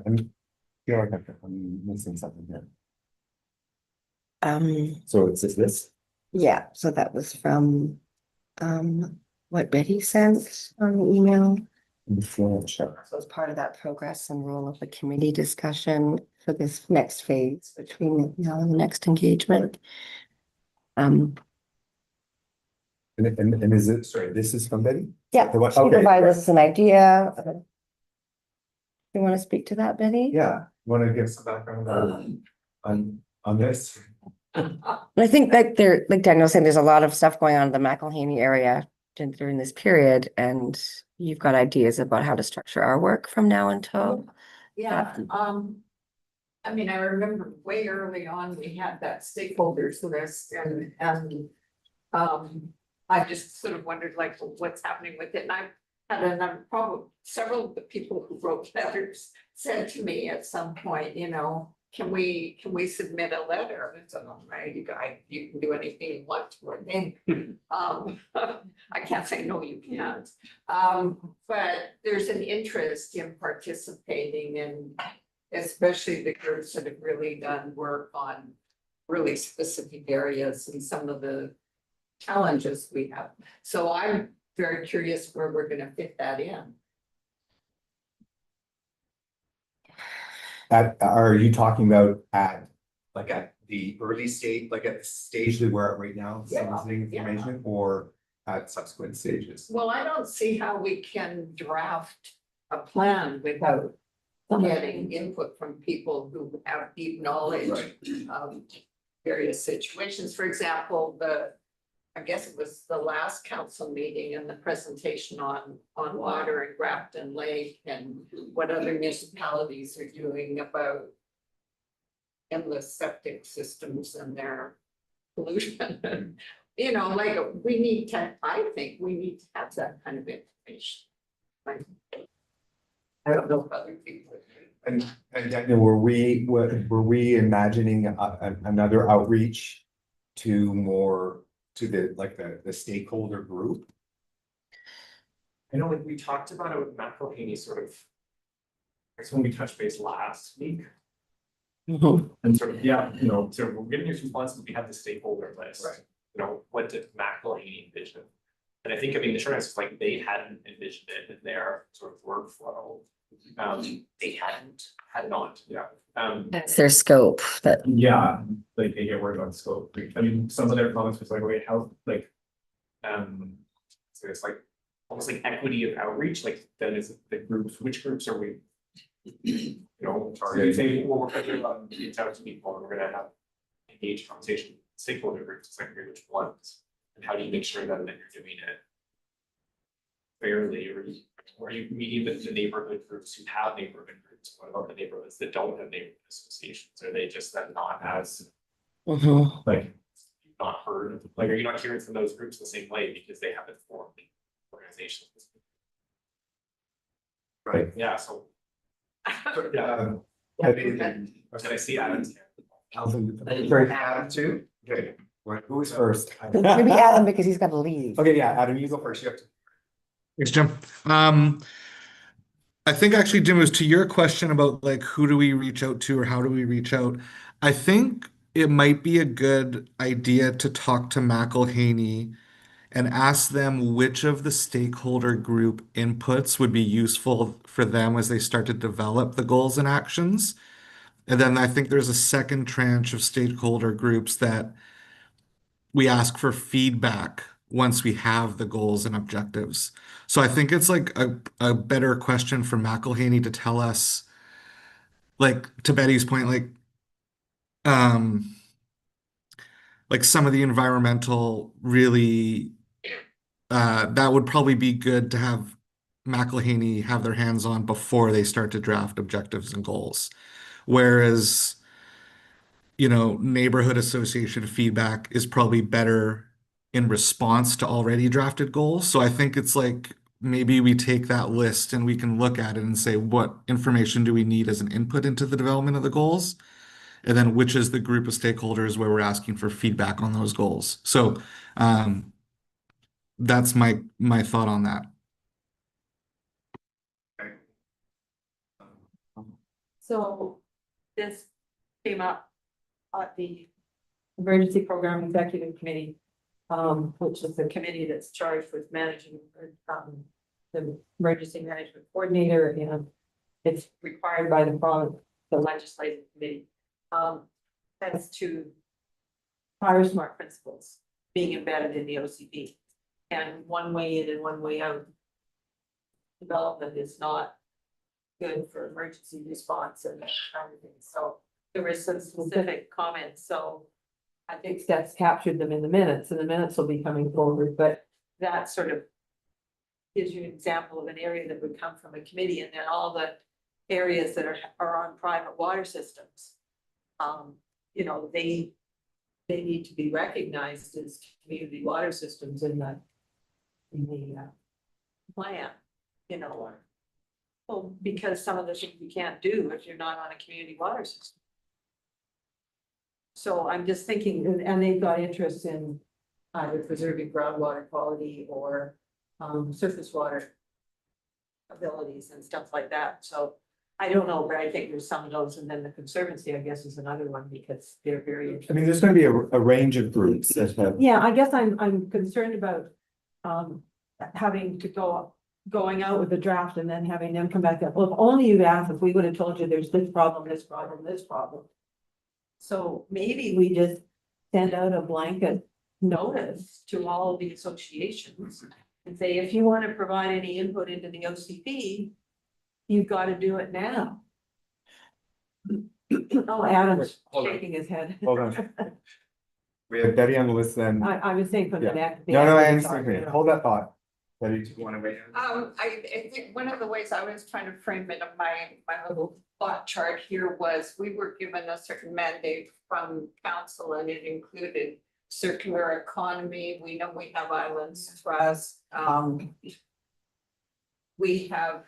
feel like I'm missing something here. So it's just this? Yeah, so that was from, what Betty sent on the email. Sure. So as part of that progress and role of the committee discussion for this next phase between now and the next engagement. And is it, sorry, this is from Betty? Yeah, The what- she okay. provided us an idea. You want to speak to that, Betty? Yeah, want to give some background? on this? I think that there, like Daniel was saying, there's a lot of stuff going on in the McElhaney area during this period, and you've got ideas about how to structure our work from now until. Yeah, I mean, I remember way early on, we had that stakeholders list and I just sort of wondered like, what's happening with it? And I've had another problem, several of the people who wrote letters said to me at some point, you know, can we submit a letter? And it's all right, you can do anything you want to it. And, I can't say, no, you can't. But there's an interest in participating, and especially the groups that have really done work on really specific areas and some of the challenges we have. So I'm very curious where we're gonna fit that in. Are you talking about at the early stage, like at the stage that we're at right now, soliciting Yeah. information, or at subsequent stages? Well, I don't see how we can draft a plan without getting input from people who have deep knowledge of various situations. For example, I guess it was the last council meeting and the presentation on water in Grafton Lake and what other municipalities are doing about endless septic systems and their pollution. You know, like, I think we need to have that kind of information. Like, I don't know if other people. And Daniel, were we imagining another outreach to the stakeholder group? I know, like, we talked about it with Matt Mulcahy sort of. It's when we touched base last week. And sort of, yeah, you know, so we're getting your responses, we have the stakeholder list. Right. You know, what did Matt Mulcahy envision? And I think, I mean, the short answer is like, they hadn't envisioned it in their sort of workflow. They had not, yeah. That's their scope, that. Yeah, like they get worried about scope. I mean, some of their comments was like, wait, how, like, so it's like almost like equity of outreach, like then is it the groups, which groups are we? You know, targeting, say, well, we're gonna reach out to people and we're gonna have engaged conversation, with stakeholder groups, it's like, which ones? And how do you make sure that you're doing it fairly, or are you meeting with the neighborhood groups who have neighborhood groups? What about the neighborhoods that don't have neighborhood associations? Are they just then not as like not heard? Like, are you not hearing from those groups the same way because they haven't formed organizations? Right. Yeah, so Yeah. did I see Adam's hand? Sorry, Adam too? Okay, who's first? Maybe Adam, because he's got to leave. Okay, yeah, Adam, you go first. You have to. Thanks, Jim. I think actually, Jim, was to your question about like who do we reach out to or how do we reach out? I think it might be a good idea to talk to McElhaney and ask them which of the stakeholder group inputs would be useful for them as they start to develop the goals and actions. And then I think there's a second tranche of stakeholder groups that we ask for feedback once we have the goals and objectives. So I think it's like a better question for McElhaney to tell us, like to Betty's point, like some of the environmental really that would probably be good to have McElhaney have their hands on before they start to draft objectives and goals. Whereas, you know, neighborhood association feedback is probably better in response to already drafted goals. So I think it's like maybe we take that list and we can look at it and say, what information do we need as an input into the development of the goals? And then which is the group of stakeholders where we're asking for feedback on those goals. So that's my thought on that. So this came up at the Emergency Program Executive Committee, which is the committee that's charged with managing the emergency management coordinator, and it's required by the province, the legislative committee, as to fire smart principles being embedded in the OCP. And one way in and one way out development is not good for emergency response and that kind of thing. So there were some specific comments, so I think Steph's captured them in the minutes, and the minutes will be coming forward, but that sort of gives you an example of an area that would come from a committee, and then all the areas that are on private water systems. You know, they need to be recognized as community water systems in the plan, you know. Well, because some of the things you can't do if you're not on a community water system. So I'm just thinking, and they've got interest in either preserving groundwater quality or surface water abilities and stuff like that. So I don't know, but I think there's some of those, and then the Conservancy, I guess, is another one because they're very I interested. mean, there's gonna be a range of groups that have, Yeah, I guess I'm concerned about having to going out with a draft and then having them come back up. Well, if only you'd asked, if we would have told you there's this problem, this problem, this problem. So maybe we just send out a blanket notice to all of the associations and say, if you want to provide any input into the OCP, you've got to do it now. Oh, Adam's Hold on. shaking his head. hold on. We have Betty on the list then. I was saying from the Yeah. neck. No, I understand. Hold that thought. Betty, do you want to weigh in? I think one of the ways I was trying to frame it in my little thought chart here was we were given a certain mandate from council, and it included circular economy. We know we have islands trust. We have,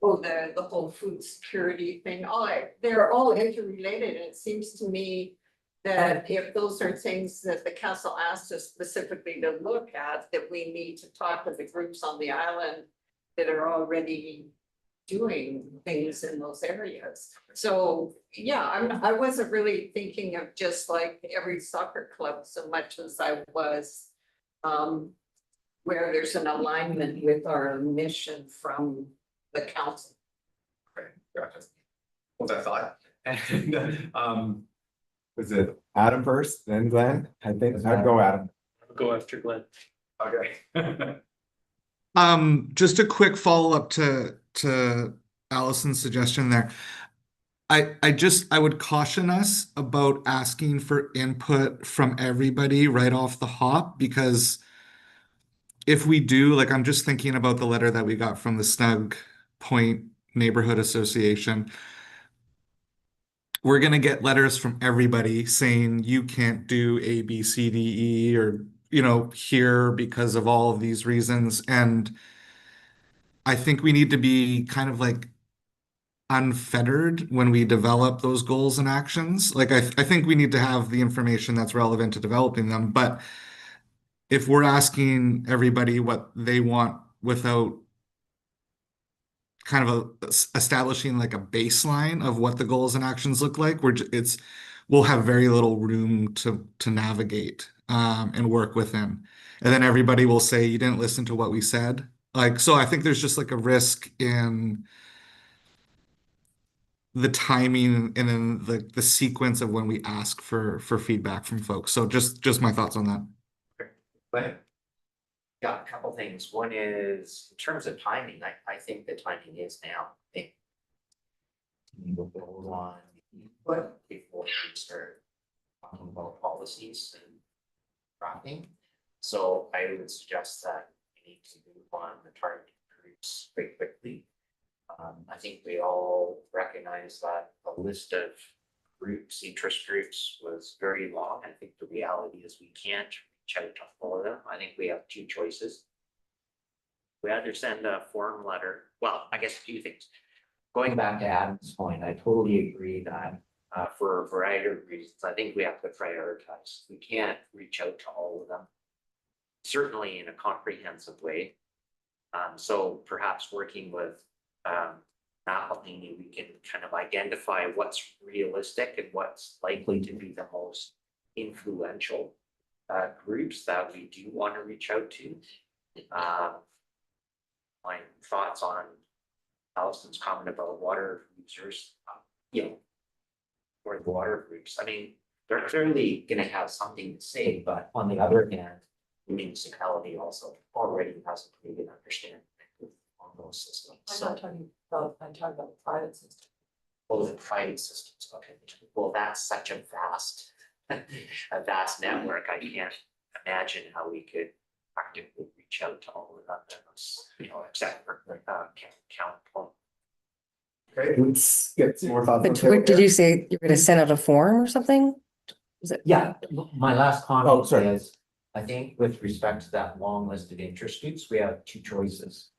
the whole food security thing, they're all interrelated. It seems to me that if those are things that the council asked us specifically to look at, that we need to talk to the groups on the island that are already doing things in those areas. So, yeah, I wasn't really thinking of just like every soccer club so much as I was where there's an alignment with our mission from the council. Okay, gotcha. Hold that thought. And was it Adam first, then Glenn? I think I'd go Adam. I'll go after Glenn. Okay. Just a quick follow-up to Allison's suggestion there. I would caution us about asking for input from everybody right off the hop, because if we do, like, I'm just thinking about the letter that we got from the Snug Point Neighborhood Association. We're gonna get letters from everybody saying you can't do A, B, C, D, E, or, here because of all of these reasons. And I think we need to be kind of like unfettered when we develop those goals and actions. Like, I think we need to have the information that's relevant to developing them. But if we're asking everybody what they want without kind of establishing like a baseline of what the goals and actions look like, we'll have very little room to navigate and work within. And then everybody will say, you didn't listen to what we said. Like, so I think there's just like a risk in the timing and then the sequence of when we ask for feedback from folks. So just my thoughts on that. But got a couple things. One is in terms of timing, I think the timing is now. I think we will build on input before we start talking about policies and drafting. So I would suggest that we need to move on the target groups very quickly. I think we all recognize that the list of groups, interest groups, was very long. I think the reality is we can't reach out to all of them. I think we have two choices. We either send a form letter. Well, I guess a few things. Going back to Adam's point, I totally agree that for a variety of reasons, I think we have to prioritize. We can't reach out to all of them, certainly in a comprehensive way. So perhaps working with Natalie, we can kind of identify what's realistic and what's likely to be the most influential groups that we do want to reach out to. My thoughts on Allison's comment about water users, or the water groups. I mean, they're clearly going to have something to say, but on the other hand, the municipality also already has a pretty good understanding on those systems. I'm talking about the private system. oh, the private systems, okay, well, that's such a vast network, I can't imagine how we could practically reach out to all of those, except for count. Okay, let's get some more thoughts. But what did you say? You're gonna send out a form or something? Was it? Yeah, my last Oh, comment sorry. is, I think with respect to that long list of interest groups, we have two choices.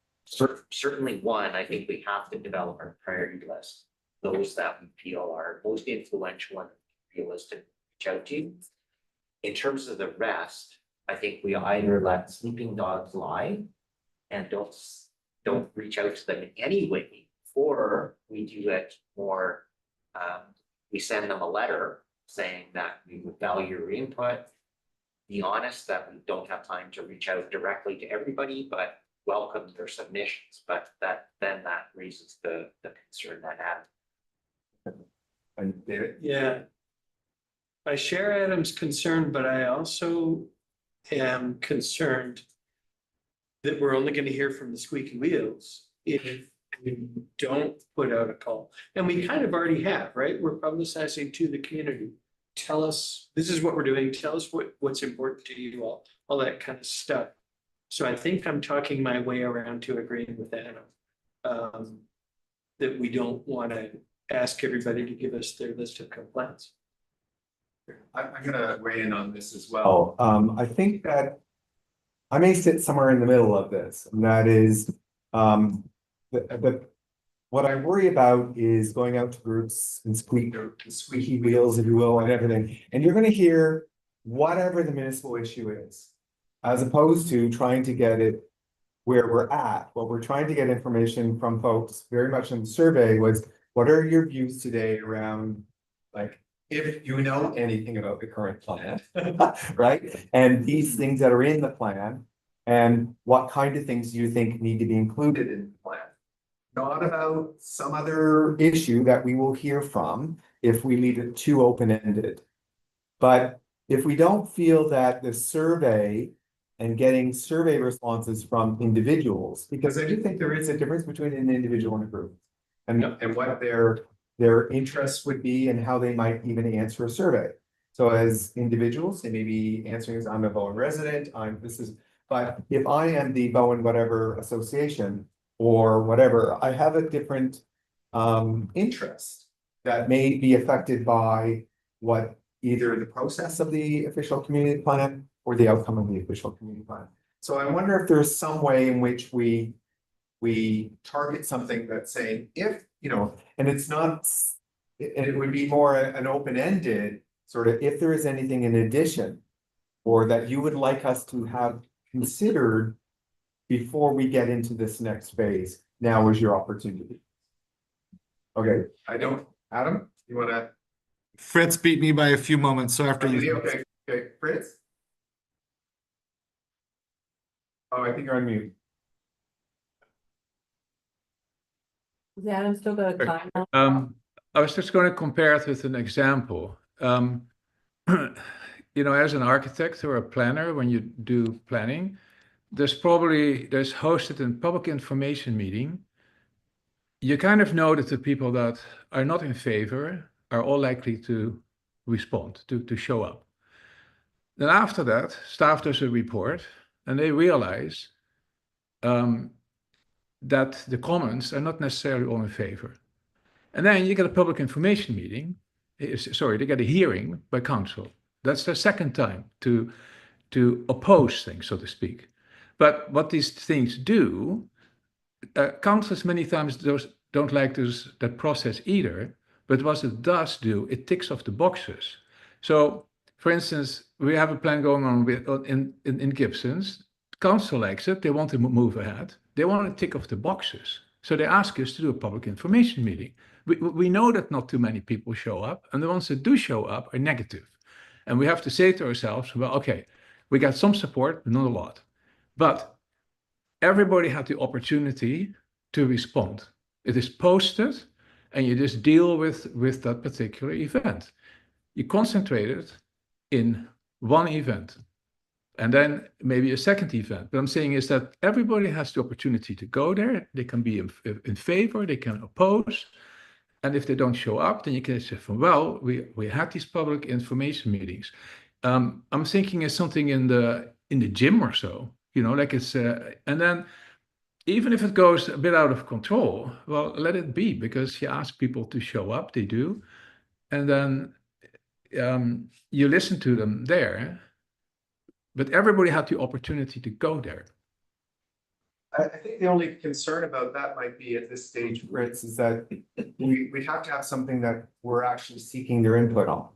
Certainly one, I think we have to develop our priority list, those that we feel are most influential and realistic to reach out to. In terms of the rest, I think we either let sleeping dogs lie and don't reach out to them in any way, or we do it more, we send them a letter saying that we would value your input, be honest that we don't have time to reach out directly to everybody, but welcome their submissions, but that raises the concern that Adam. And David? Yeah. I share Adam's concern, but I also am concerned that we're only going to hear from the squeaky wheels if we don't put out a call. And we kind of already have, right? We're publicizing to the community. Tell us, this is what we're doing. Tell us what's important to you all that kind of stuff. So I think I'm talking my way around to agreeing with Adam. That we don't want to ask everybody to give us their list of complaints. I'm gonna weigh in on this as well. I think that I may sit somewhere in the middle of this, and that is, what I worry about is going out to groups and squeaky wheels, if you will, and everything, and you're gonna hear whatever the municipal issue is, as opposed to trying to get it where we're at. What we're trying to get information from folks very much in the survey was, what are your views today around, like, if you know anything about the current plan, right? And these things that are in the plan, and what kind of things do you think need to be included in the plan? Not about some other issue that we will hear from if we leave it too open-ended. But if we don't feel that the survey and getting survey responses from individuals, because I do think there is a difference between an individual and a group. And what their interests would be and how they might even answer a survey. So as individuals, they may be answering as, I'm a Bowen resident, but if I am the Bowen whatever association or whatever, I have a different interest that may be affected by what either the process of the official community plan or the outcome of the official community plan. So I wonder if there's some way in which we target something that's saying, if, and it's not, and it would be more an open-ended sort of, if there is anything in addition, or that you would like us to have considered before we get into this next phase, now is your opportunity. Okay, Adam, you wanna? Fritz beat me by a few moments, so after you. Okay, Fritz? Oh, I think you're on mute. Is Adam still got a time? I was just going to compare it with an example. As an architect or a planner, when you do planning, there's hosted a public information meeting. You kind of know that the people that are not in favor are all likely to respond, to show up. Then after that, staff does a report and they realize that the comments are not necessarily all in favor. And then you get a public information meeting, they get a hearing by council. That's the second time to oppose things, so to speak. But what these things do, councils many times don't like that process either, but what it does do, it ticks off the boxes. So, for instance, we have a plan going on in Gibson's. Council likes it, they want to move ahead. They want to tick off the boxes. So they ask us to do a public information meeting. We know that not too many people show up, and the ones that do show up are negative. And we have to say to ourselves, well, okay, we got some support, but not a lot. But everybody had the opportunity to respond. It is posted, and you just deal with that particular event. You concentrate it in one event, and then maybe a second event. What I'm saying is that everybody has the opportunity to go there. They can be in favor, they can oppose. And if they don't show up, then you can say, from, well, we had these public information meetings. I'm thinking of something in the gym or so, like it's, and then even if it goes a bit out of control, well, let it be, because you ask people to show up, they do, and then you listen to them there, but everybody had the opportunity to go there. I think the only concern about that might be at this stage, Fritz, is that we have to have something that we're actually seeking their input on.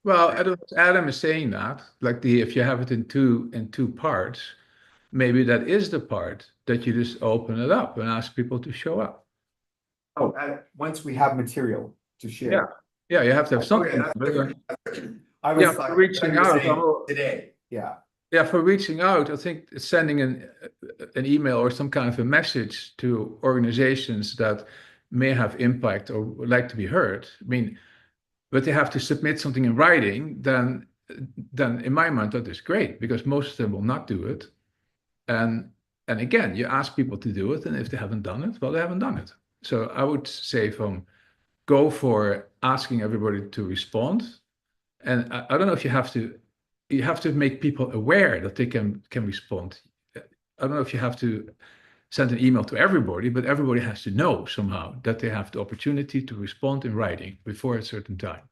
Well, Adam is saying that, like if you have it in two parts, maybe that is the part that you just open it up and ask people to show up. Oh, and once we have material to share. Yeah, yeah, you have to have something. Okay, that's different. I Yeah, was for like, reaching out, today, yeah. Yeah, for reaching out, I think sending an email or some kind of a message to organizations that may have impact or would like to be heard. I mean, but they have to submit something in writing, then in my mind, that is great, because most of them will not do it. And again, you ask people to do it, and if they haven't done it, well, they haven't done it. So I would say go for asking everybody to respond. And I don't know if you have to make people aware that they can respond. I don't know if you have to send an email to everybody, but everybody has to know somehow that they have the opportunity to respond in writing before a certain time.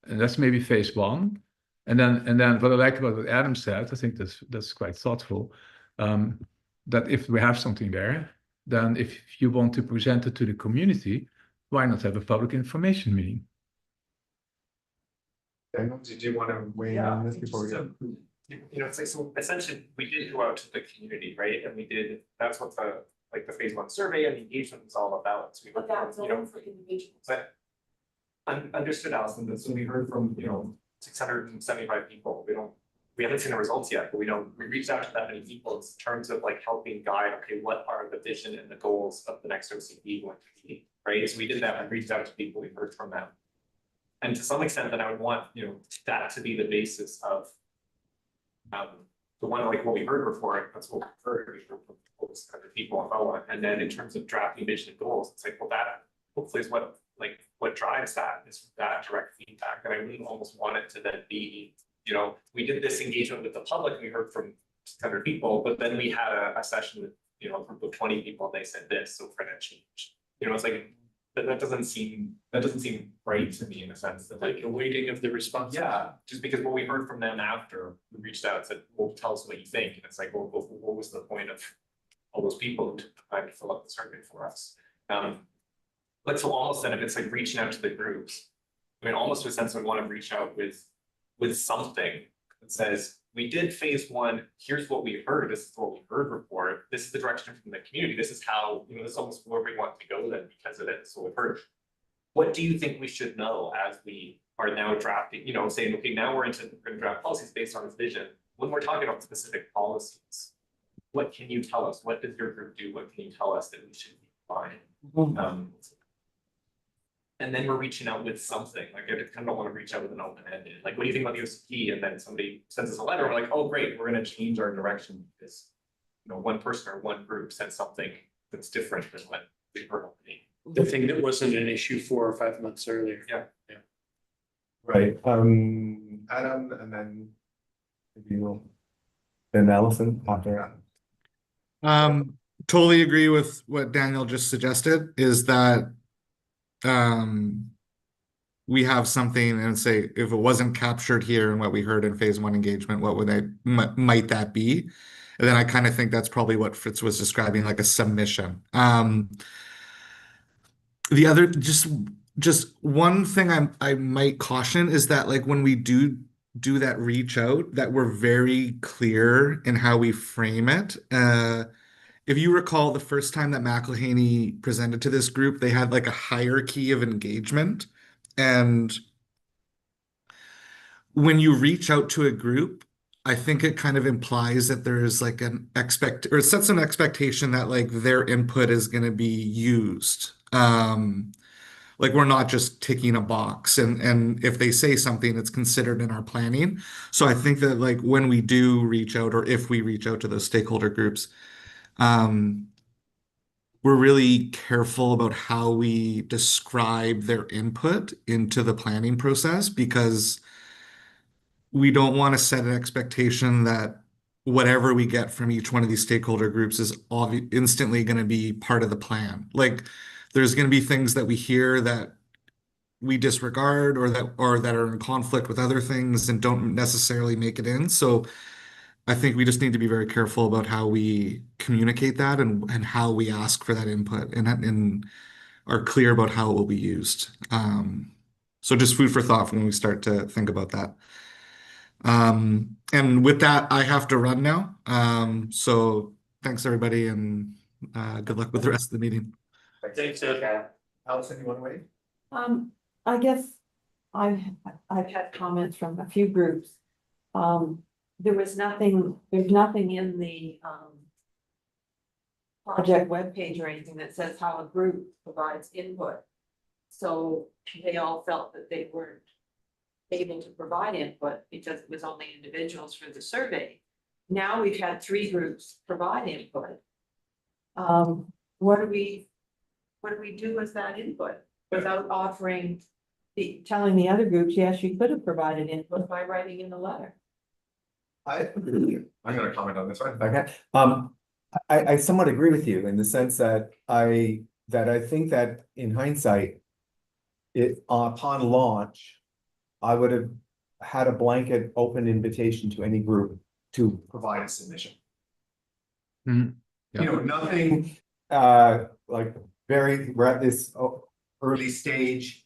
And that's maybe phase one. And then what I like about what Adam said, I think that's quite thoughtful. That if we have something there, then if you want to present it to the community, why not have a public information meeting? Daniel, did you want to weigh in on this before we go? It's like, so essentially, we did go out to the community, right? And that's what the phase one survey and the engagement was all about. So we But that's only for individuals. But understood, Allison, that so we heard from, 675 people. We haven't seen the results yet, but we reached out to that many people in terms of like helping guide, okay, what are the vision and the goals of the next OCP going to be, right? So we did that and reached out to people, we heard from them. And to some extent, then I would want, that to be the basis of the one, like what we heard before, that's what we heard from other people and so on. And then in terms of drafting vision and goals, it's like, well, that hopefully is what drives that is that direct feedback. And I really almost want it to then be, we did this engagement with the public, we heard from 100 people, but then we had a session with, a group of 20 people, and they said this, so for that change. It's like, that doesn't seem right to me in a sense that Like a weighting of the response. yeah, just because what we heard from them after we reached out and said, well, tell us what you think. And it's like, well, what was the point of all those people who took the time to fill out the survey for us? But so almost then if it's like reaching out to the groups, I mean, almost in a sense, we want to reach out with something that says, we did phase one, here's what we heard, this is what we heard report, this is the direction from the community, this is how, this is almost where we want to go then because of it. So we've heard, what do you think we should know as we are now drafting, saying, okay, now we're going to draft policies based on this vision. When we're talking about specific policies, what can you tell us? What does your group do? What can you tell us that we should be fine? And then we're reaching out with something, like I kind of don't want to reach out with an open-ended, like, what do you think about the OCP? And then somebody sends us a letter, we're like, oh, great, we're going to change our direction because, one person or one group said something that's different than what we heard. The thing that wasn't an issue 4 or 5 months earlier. Yeah. Right, Adam, and then maybe then Allison after that. Totally agree with what Daniel just suggested, is that we have something and say, if it wasn't captured here in what we heard in phase one engagement, what would might that be? And then I kind of think that's probably what Fritz was describing, like a submission. The other, just one thing I might caution is that, like, when we do that reach out, that we're very clear in how we frame it. If you recall, the first time that McElhaney presented to this group, they had like a hierarchy of engagement. And when you reach out to a group, I think it kind of implies that there's like or it sets an expectation that like their input is going to be used. Like we're not just ticking a box, and if they say something, it's considered in our planning. So I think that like when we do reach out, or if we reach out to those stakeholder groups, we're really careful about how we describe their input into the planning process because we don't want to set an expectation that whatever we get from each one of these stakeholder groups is instantly going to be part of the plan. Like there's going to be things that we hear that we disregard or that are in conflict with other things and don't necessarily make it in. So I think we just need to be very careful about how we communicate that and how we ask for that input and are clear about how it will be used. So just food for thought when we start to think about that. And with that, I have to run now. So thanks everybody and good luck with the rest of the meeting. Thanks, Ed. Allison, you want to wait? I guess I've had comments from a few groups. There's nothing in the project webpage or anything that says how a group provides input. So they all felt that they weren't able to provide input because it was only individuals for the survey. Now we've had 3 groups provide input. What do we do with that input without telling the other groups, yes, you could have provided input by writing in the letter? I'm gonna comment on this one if I can. I somewhat agree with you in the sense that I think that in hindsight, upon launch, I would have had a blanket open invitation to any group to provide a submission. Mhm. Yeah. You know, nothing like we're at this early stage.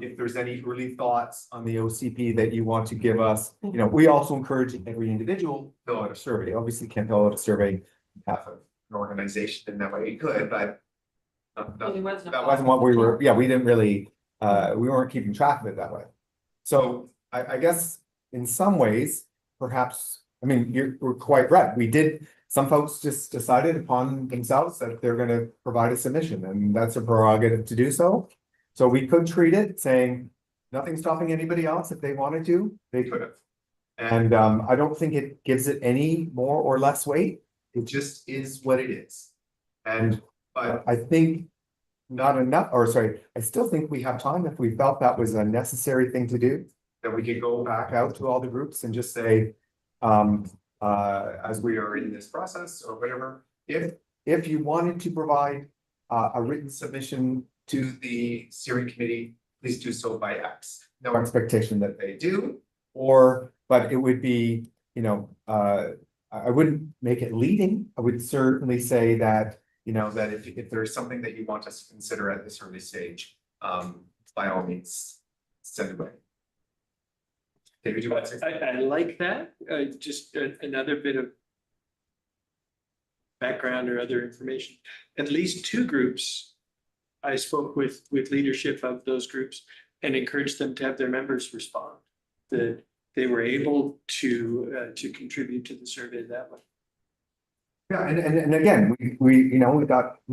If there's any early thoughts on the OCP that you want to give us, you know, we also encourage every individual to fill out a survey. Obviously can't fill out a survey on behalf of an organization in that way. You could, but that wasn't what we were, we didn't really, we weren't keeping track of it that way. So I guess in some ways, perhaps, I mean, you're quite right. Some folks just decided upon themselves that they're gonna provide a submission and that's a prerogative to do so. So we could treat it saying, nothing stopping anybody else if they wanted to, they could have. And I don't think it gives it any more or less weight. It just is what it is. But I think not enough, or sorry, I still think we have time if we felt that was a necessary thing to do, that we could go back out to all the groups and just say, as we are in this process or whatever, if you wanted to provide a written submission to the steering committee, please do so by X. No expectation that they do, but it would be, you know, I wouldn't make it leading. I would certainly say that, you know, that if there's something that you want us to consider at this early stage, by all means, send it away. David, do you want to say? I like that, just another bit of background or other information. At least 2 groups I spoke with leadership of those groups and encouraged them to have their members respond, that they were able to contribute to the survey that way. Yeah, and again, we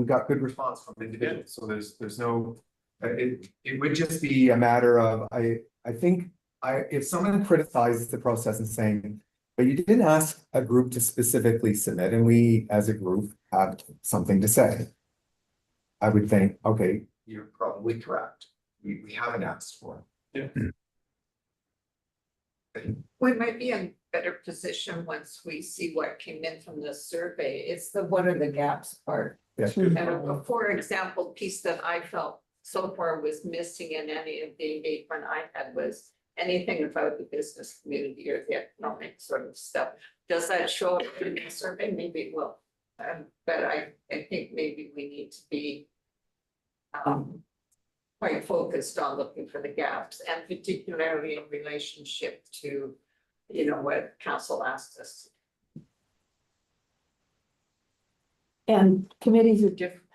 got good response from individuals, so there's no, it would just be a matter of, I think if someone criticizes the process and saying, but you didn't ask a group to specifically submit, and we as a group have something to say, I would think, okay, you're probably correct. We haven't asked for it. Yeah. We might be in a better position once we see what came in from the survey. It's the what are the gaps part. Yeah. And for example, piece that I felt so far was missing in any of the engagement I had was anything about the business community or the economic sort of stuff. Does that show up in the survey? Maybe it will. But I think maybe we need to be quite focused on looking for the gaps, and particularly in relationship to, you know, what council asked us. And committees are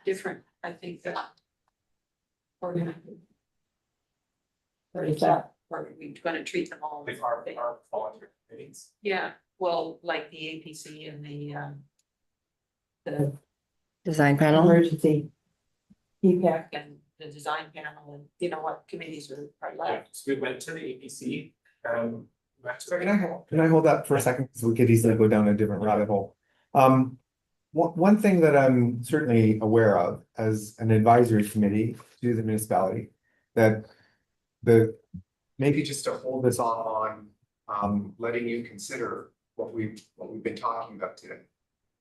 different, I think that. Or is that, are we gonna treat them all? They are voluntary committees. Yeah, well, like the APC and the Design panel. emergency EPAC and the design panel, and you know what committees are left. So we went to the APC, So can I hold that for a second? Because we could easily go down a different rabbit hole. one thing that I'm certainly aware of as an advisory committee to the municipality, that maybe just to hold this on, letting you consider what we've been talking about today.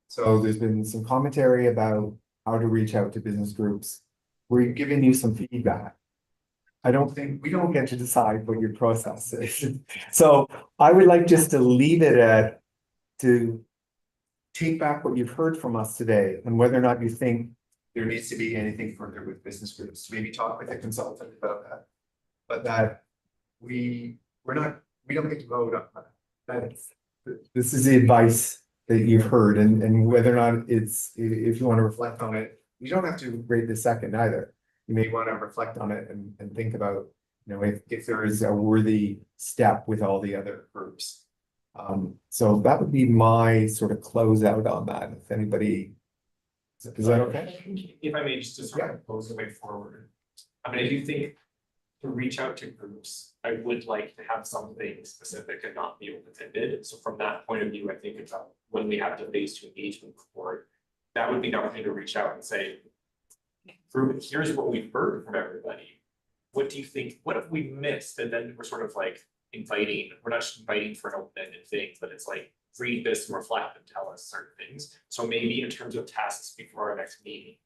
So there's been some commentary about how to reach out to business groups. We're giving you some feedback. I don't think, we don't get to decide what your process is. So I would like just to leave it at, to take back what you've heard from us today and whether or not you think there needs to be anything further with business groups, maybe talk with a consultant about that. But that we don't get to vote on that. This is the advice that you've heard, and whether or not it's, if you want to reflect on it, you don't have to rate the second either. You may want to reflect on it and think about, you know, if there is a worthy step with all the other groups. So that would be my sort of closeout on that. If anybody, is that okay? If I may, just to sort of propose a way forward. I mean, I do think to reach out to groups, I would like to have something specific and not be open-ended. So from that point of view, I think about when we have the phase 2 engagement report, that would be an opportunity to reach out and say, group, here's what we've heard from everybody. What do you think? What have we missed? And then we're sort of like inviting, we're not just inviting for an open-ended thing, but it's like, read this and reflect and tell us certain things. So maybe in terms of tasks before our next meeting,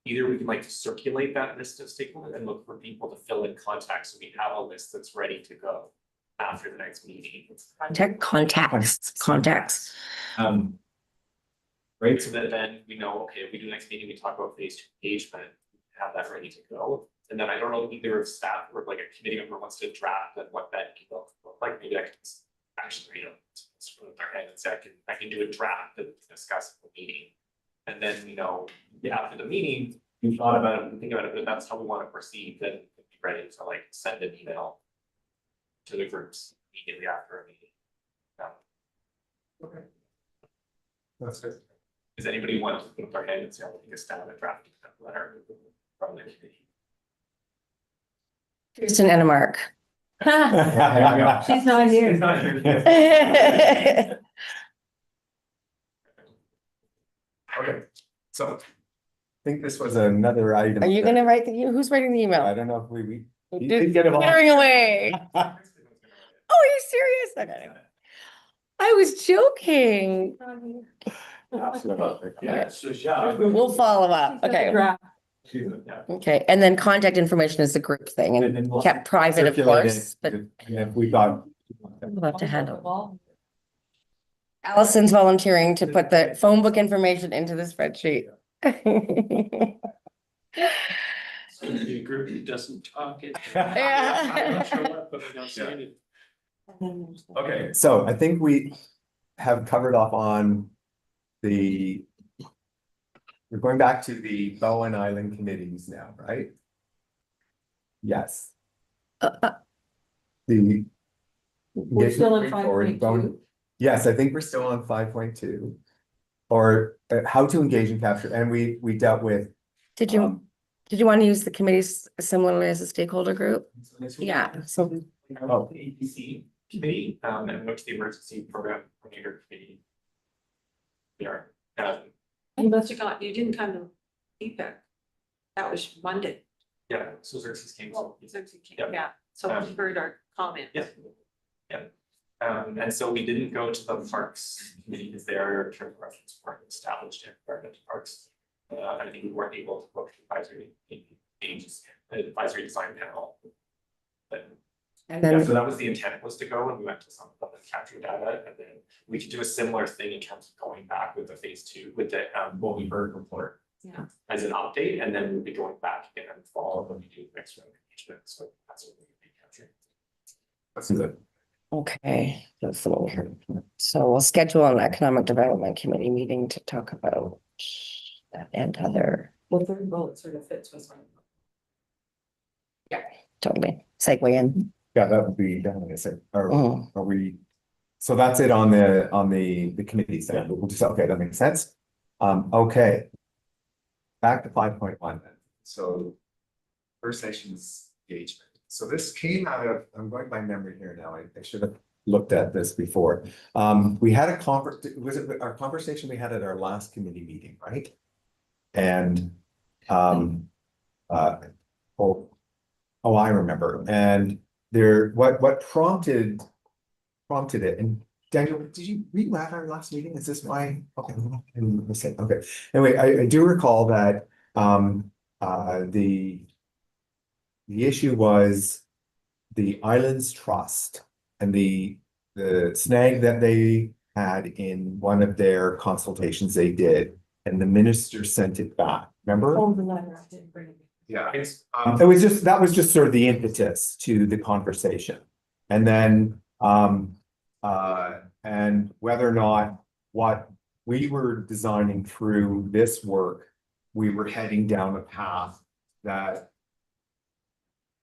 either we can like circulate that list of stakeholders and look for people to fill in contacts, so we have a list that's ready to go after the next meeting. Contacts. Right, so that then we know, okay, if we do next meeting, we talk about phase 2 engagement, have that ready to go. And then I don't know either of staff or like a committee member wants to draft and what that can look like. Maybe I can actually, you know, put their hand and say, I can do a draft and discuss at the meeting. And then, you know, after the meeting, you thought about it and think about it, but that's how we want to proceed, then we'd be ready to like send an email to the groups immediately after a meeting. Okay. That's good. Does anybody want to put up their hand and say, I'll take a stab at drafting that letter from the committee? Kirsten and Mark. She's not here. It's not here. Okay, so I think this was another item. Are you gonna write who's writing the I email? don't know if we did get it all. Firing away. Oh, are you serious? Okay. I was joking. We'll follow up. Okay. Okay, and then contact information is the group thing and kept private, of Circulate course, it, but and if we got. we'll have to handle. Allison's volunteering to put the phone book information into the spreadsheet. So the group that doesn't talk it. Yeah. I'm not sure what, but we don't say anything. Okay, so I think we have covered off on we're going back to the Bowen Island committees now, right? Yes. The. We're still in Forward, 5.2. Bowen- Yes, I think we're still on 5.2. Or how to engage and capture, and we dealt with. Did you want to use the committees similarly as a stakeholder group? Yeah, so Oh, the APC committee, and went to the emergency program coordinator committee. There, You must have got, you didn't come to feedback. That was Monday. yeah, so Xerxes came. Yeah, Yeah. so we heard our comments. Yeah. Yeah. And so we didn't go to the parks committee because their term of reference weren't established in environmental parks. I think we weren't able to book advisory design panel. But and yeah, then so that was the intent, was to go, and we went to some of them and capture data, and then we could do a similar thing in terms of going back with the phase 2 with the what we heard report. Yeah. As an update, and then we'll be going back again in the fall when we do the next round of engagement. So that's what we'll be capturing. That's good. okay, that's what we heard. So we'll schedule an economic development committee meeting to talk about that and other. Well, third bullet sort of fits with one. Yeah, totally. Segue in. Yeah, that would be definitely a say, or Mm. are we? So that's it on the committee side. We'll just, okay, that makes sense. Okay. Back to 5.1 then. So First Nations engagement. So this came out of, I'm going by memory here now. I should have looked at this before. We had a was it our conversation we had at our last committee meeting, right? And, oh, I remember, and what prompted it, and Daniel, were you at our last meeting? Is this why? Okay, okay. Anyway, I do recall that, the issue was the Islands Trust and the snag that they had in one of their consultations they did, and the minister sent it back, remember? Oh, the letter, I didn't bring it. Yeah, that was just sort of the impetus to the conversation. And then, and whether or not what we were designing through this work, we were heading down a path that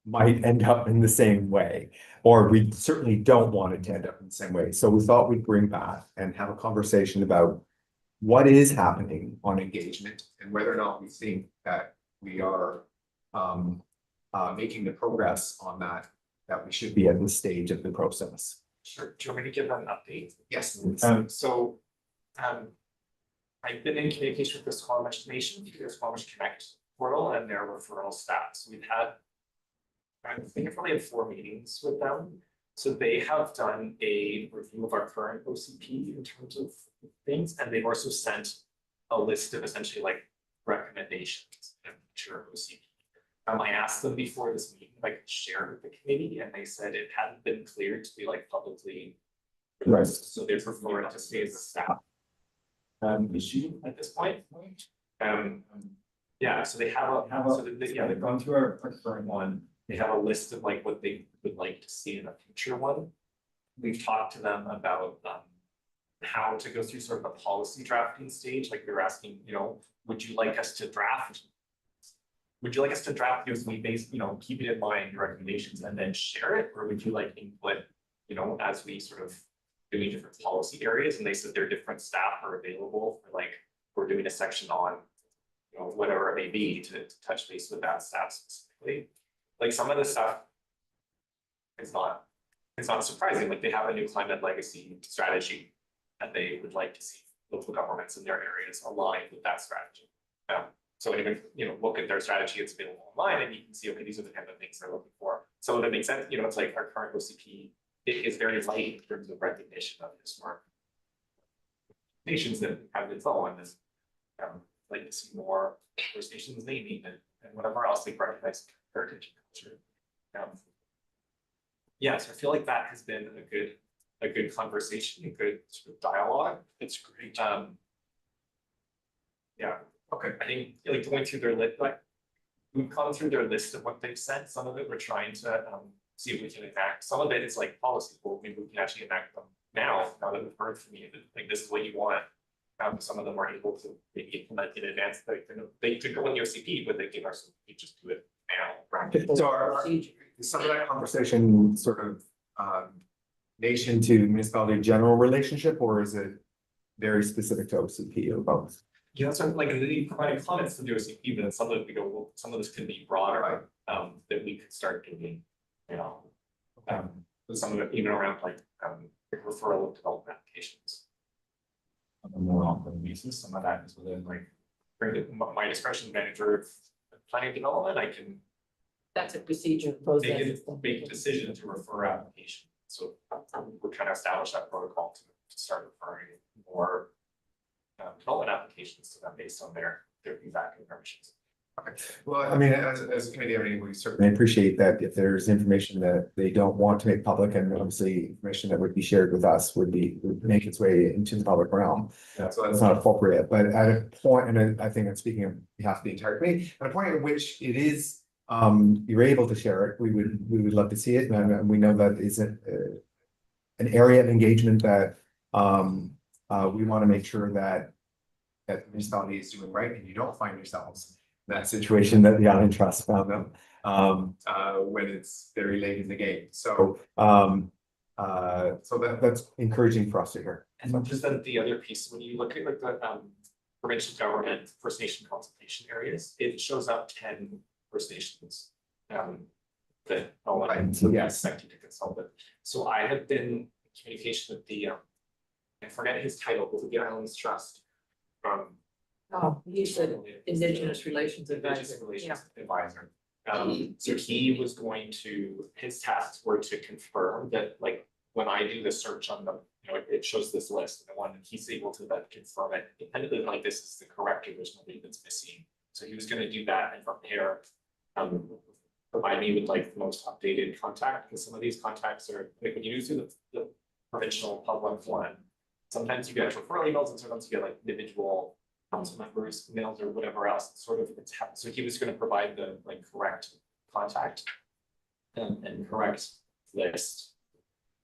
might end up in the same way, or we certainly don't want it to end up in the same way. So we thought we'd bring back and have a conversation about what is happening on engagement and whether or not we think that we are making the progress on that we should be at this stage of the process. Sure. Do you want me to give them an update? Yes. I've been in communication with the Squamish Nation through the Squamish Connect portal and their referral stats. We've had, I think I've probably had 4 meetings with them. So they have done a review of our current OCP in terms of things, and they've also sent a list of essentially like recommendations in future OCP. I asked them before this meeting if I could share with the committee, and they said it hadn't been cleared to be like publicly released. So they prefer it to stay as a staff issue at this point. Yeah, so they have they've gone through our current one. They have a list of like what they would like to see in a future one. We've talked to them about how to go through sort of a policy drafting stage. Like we were asking, would you like us to draft? Would you like us to draft USD based, keep it in mind, your recommendations, and then share it? Or would you like input, as we sort of doing different policy areas? And they said their different staff are available for like, we're doing a section on, whatever it may be to touch base with that staff specifically. Like some of the stuff is not surprising. Like they have a new climate legacy strategy that they would like to see local governments in their areas aligned with that strategy. So even, look at their strategy, it's available online and you can see, okay, these are the kind of things they're looking for. So that makes sense. It's like our current OCP is very light in terms of recognition of historic nations that have its own. And like to see more First Nations naming and whatever else they recognize heritage and culture. Yeah, so I feel like that has been a good conversation, a good sort of dialogue. It's great. Yeah. Okay. I think like going through their list, like we've gone through their list of what they've said. Some of it we're trying to see if we can enact. Some of it is like policy. Well, maybe we can actually enact them now that we've heard from you. Like this is what you want. Some of them are able to maybe implement in advance. They could go in the OCP, but they can also just do it now. So some of that conversation sort of nation to municipality general relationship, or is it very specific to OCP or both? Yeah, so like they provided comments to the OCP, but then some of it we go, well, some of this could be broader, that we could start doing, some of it even around like referral of development applications. On a more ongoing basis, some of that is within like my discretion manager of planning development. I can. That's a procedure They process. can make a decision to refer application. So we're trying to establish that protocol to start referring more development applications to them based on their feedback and permissions. Okay. Well, I mean, as a committee, we certainly appreciate that if there's information that they don't want to make public, and obviously information that would be shared with us would make its way into the public realm. Yeah. So that's not appropriate. But at a point, and I think I'm speaking on behalf of the entire committee, at a point at which it is you're able to share it, we would love to see it, and we know that is an area of engagement that we want to make sure that the municipality is doing right, and you don't find yourselves in that situation that the Island Trust found them when it's very late in the game. So that's encouraging for us to hear. And just then the other piece, when you look at like the provincial government First Nation consultation areas, it shows up 10 First Nations that expecting to consult with. So I have been communication with the, I forget his title, but with the Islands Trust. Oh, he's the Indigenous Relations Indigenous Advisor. Relations Advisor. So he was going to, his tasks were to confirm that, like, when I do the search on the, it shows this list, and the one, he's able to then confirm it, independently, like, this is the correct, or there's nobody that's missing. So he was gonna do that and from there, provide me with like the most updated contact, because some of these contacts are, like, when you do through the provincial public one, sometimes you get referral emails and sometimes you get like individual council members, emails or whatever else, sort of, so he was gonna provide the like correct contact and correct list.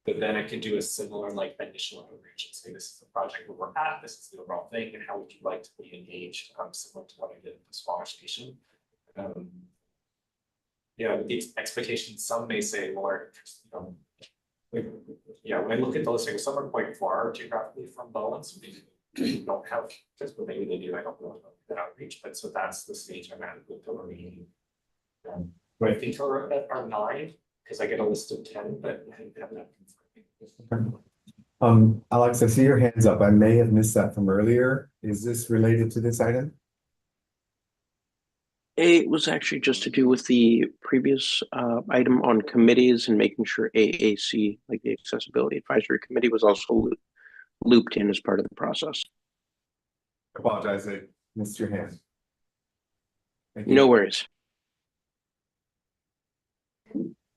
But then I can do a similar like initial outreach and say, this is the project where we're at, this is the overall thing, and how would you like to be engaged, similar to what I did at the smaller station. Yeah, with the expectations, some may say, well, yeah, when I look at those things, some are quite far geographically from Bowen, so maybe don't have, but maybe they do, I don't know about that outreach, but so that's the stage I'm at with the remaining. But I think are 9, because I get a list of 10, but I think they have that confirmed. Alex, I see your hands up. I may have missed that from earlier. Is this related to this item? It was actually just to do with the previous item on committees and making sure AAC, like the Accessibility Advisory Committee, was also looped in as part of the process. I apologize, I missed your hand. Thank you. No worries.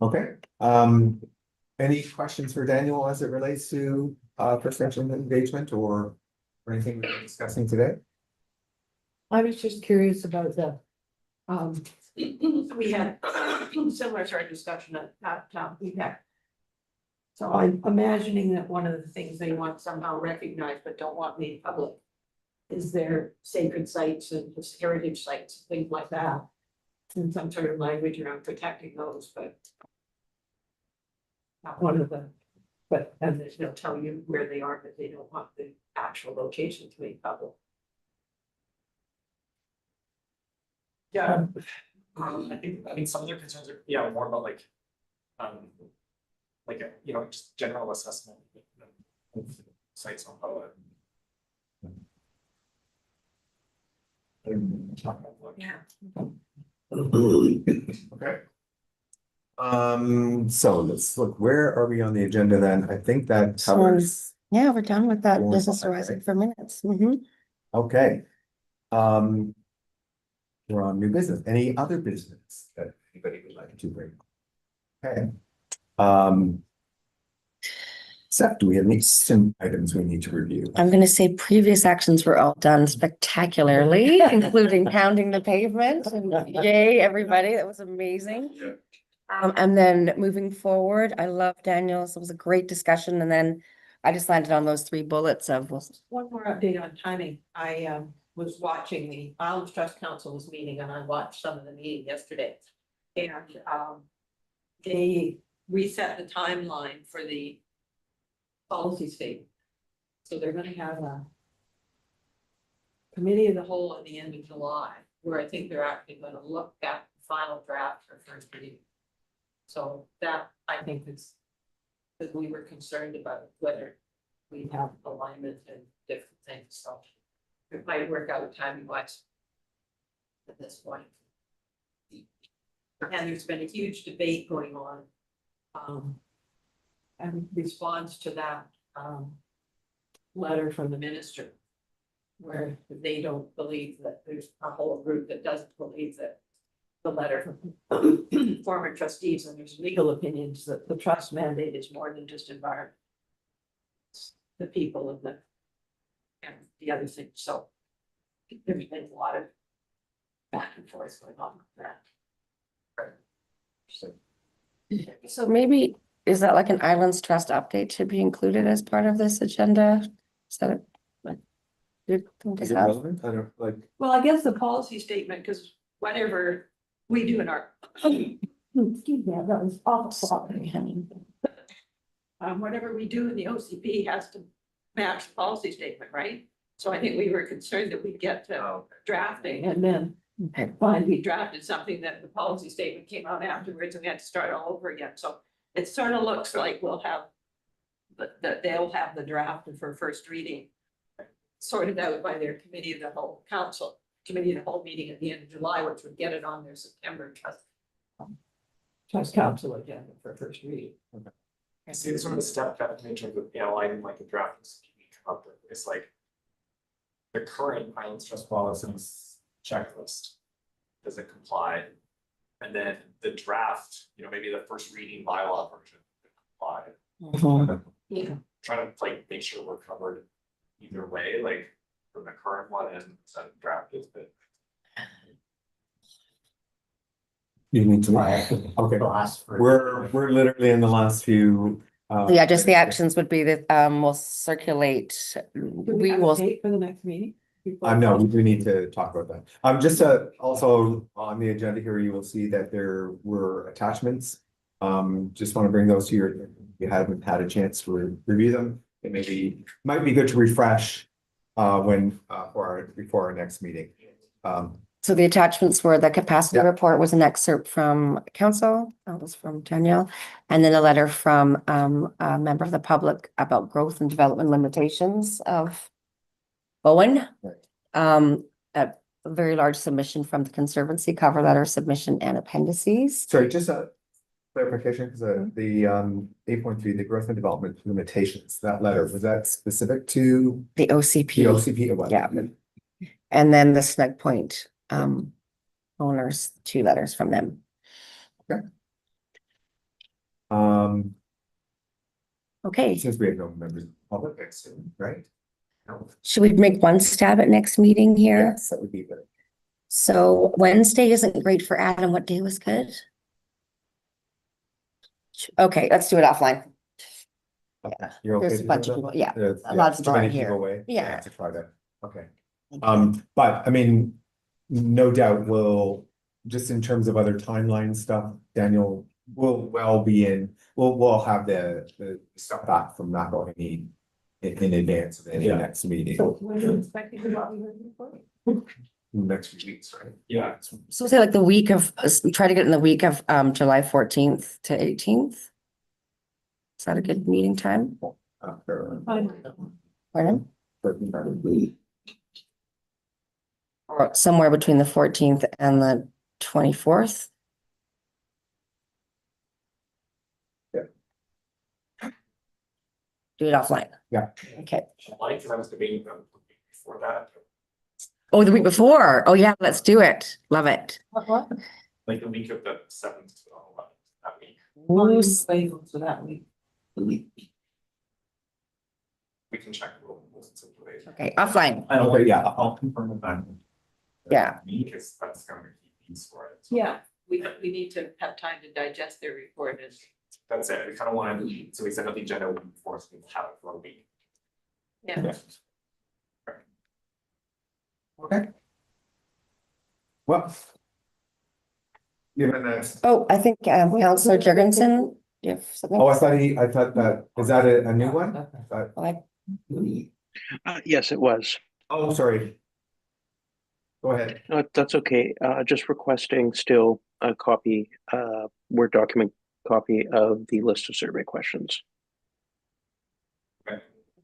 Okay, any questions for Daniel as it relates to professional engagement or anything we're discussing today? I was just curious about the, we had similar to our discussion at EPAC. So I'm imagining that one of the things they want somehow recognized but don't want made public is their sacred sites and heritage sites, things like that. And some sort of language around protecting those, but not one of them. But and they'll tell you where they are, but they don't want the actual locations made public. Yeah, I mean, some of their concerns are, yeah, more about like just general assessment of sites on Bowen. Yeah. Okay. So let's look, where are we on the agenda then? I think that So, covers, Yeah, we're done with that Four, business five, arising right? for minutes. Mhm. okay. We're on new business. Any other business that anybody would like to bring? Okay. Seth, do we have any system items we need to review? I'm gonna say previous actions were all done spectacularly, including pounding the pavement. And yay, everybody, that was amazing. And then moving forward, I love Daniel's. It was a great discussion. And then I just landed on those 3 bullets of, well, One more update on timing. I was watching the Islands Trust Council's meeting and I watched some of the meeting yesterday. And they reset the timeline for the policy statement. So they're gonna have a committee of the whole at the end of July, where I think they're actually gonna look at the final draft for first reading. So that, I think, is, because we were concerned about whether we have alignment and different things, so it might work out timing wise at this point. And there's been a huge debate going on. And response to that letter from the minister, where they don't believe that there's a whole group that doesn't believe that the letter from former trustees, and there's legal opinions that the trust mandate is more than just environment. It's the people and the other things, so there's been a lot of back and forth going on with that. so maybe, is that like an Islands Trust update to be included as part of this agenda? Is that a, like, good thing to Is it have? relevant? I don't like. Well, I guess the policy statement, because whatever we do in our, excuse me, that was awful. Sorry, honey. Whatever we do in the OCP has to match the policy statement, right? So I think we were concerned that we'd get to drafting and then Okay. find we drafted something that the policy statement came out afterwards and we had to start all over again. So it sort of looks like we'll have that they'll have the draft for first reading sorted out by their committee of the whole council, committee of the whole meeting at the end of July, which would get it on their September trust council agenda for first reading. I see the sort of the step that in terms of analyzing like the draft we come up with, it's like the current Islands Trust policies checklist, does it comply? And then the draft, you know, maybe the first reading bylaw version could comply. Yeah. Trying to like make sure we're covered either way, like from the current one and the draft is, but You need to, okay, we're literally in the last few. Yeah, just the actions would be that, we'll circulate, Do we have a will, date for the next meeting? No, we need to talk about that. Just also on the agenda here, you will see that there were attachments. Just want to bring those to your, if you haven't had a chance to review them, it might be good to refresh before our next meeting. so the attachments were the capacity Yeah. report was an excerpt from council, that was from Danielle. And then a letter from, a member of the public about growth and development limitations of Bowen. Right. A very large submission from the Conservancy, cover letter submission and appendices. Sorry, just a clarification, because the 8.3, the growth and development limitations, that letter, was that specific to The the OCP, OCP? It was. yeah. And then the Snug Point owners, 2 letters from them. Okay, Since we have no members of the public, right? No. should we make one stab at next meeting here? Yes, that would be good. So Wednesday isn't great for Adam. What day was good? Okay, let's do it offline. Yeah, You're okay there's a to bunch do of that? people, yeah. There's- a lot of too people many aren't here. people away. Yeah. To try that, okay. But I mean, no doubt we'll, just in terms of other timeline stuff, Daniel will we'll have the stuff back from that going in advance of the next meeting. So when are you expecting to be ready for it? Next few weeks, right? yeah. So say like the week of, try to get in the week of July 14th to 18th. Is that a good meeting time? After. Pardon? Or somewhere between the 14th and the 24th? Yeah. Do it offline. Yeah. Okay. Like, because I was debating them before that, Oh, the week before. Oh, yeah, let's do it. Love it. like the week of the 7th to the 11th, that week. Who's available for that week? We can check. We'll circulate. Okay, offline. Okay, yeah. I'll confirm with that. Yeah. Because that's gonna be key piece for it. Yeah, we need to have time to digest their report and. That's it. We kind of want to, so we send out the agenda a week before, so we have it for a week. Yeah. Okay. Well. Given that, Oh, I think Councillor Jurgensen, you have something? oh, I thought that, is that a new one? Yes, it was. Oh, sorry. Go ahead. No, that's okay. Just requesting still a copy, Word document copy of the list of survey questions.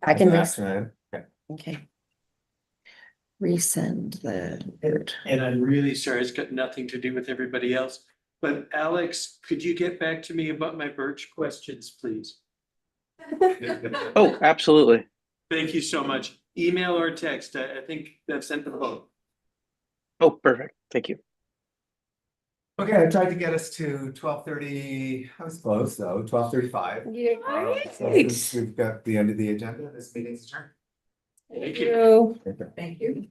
I can, Okay. okay. Resend the. And I'm really sorry, it's got nothing to do with everybody else. But Alex, could you get back to me about my birch questions, please? Oh, absolutely. Thank you so much. Email or text, I think I've sent them both. Oh, perfect. Thank you. Okay, I tried to get us to 12:30, I was close though, 12:35. Yeah, So since we've got the end of the agenda, this meeting's adjourned. Thank you. Thank you.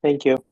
Thank you.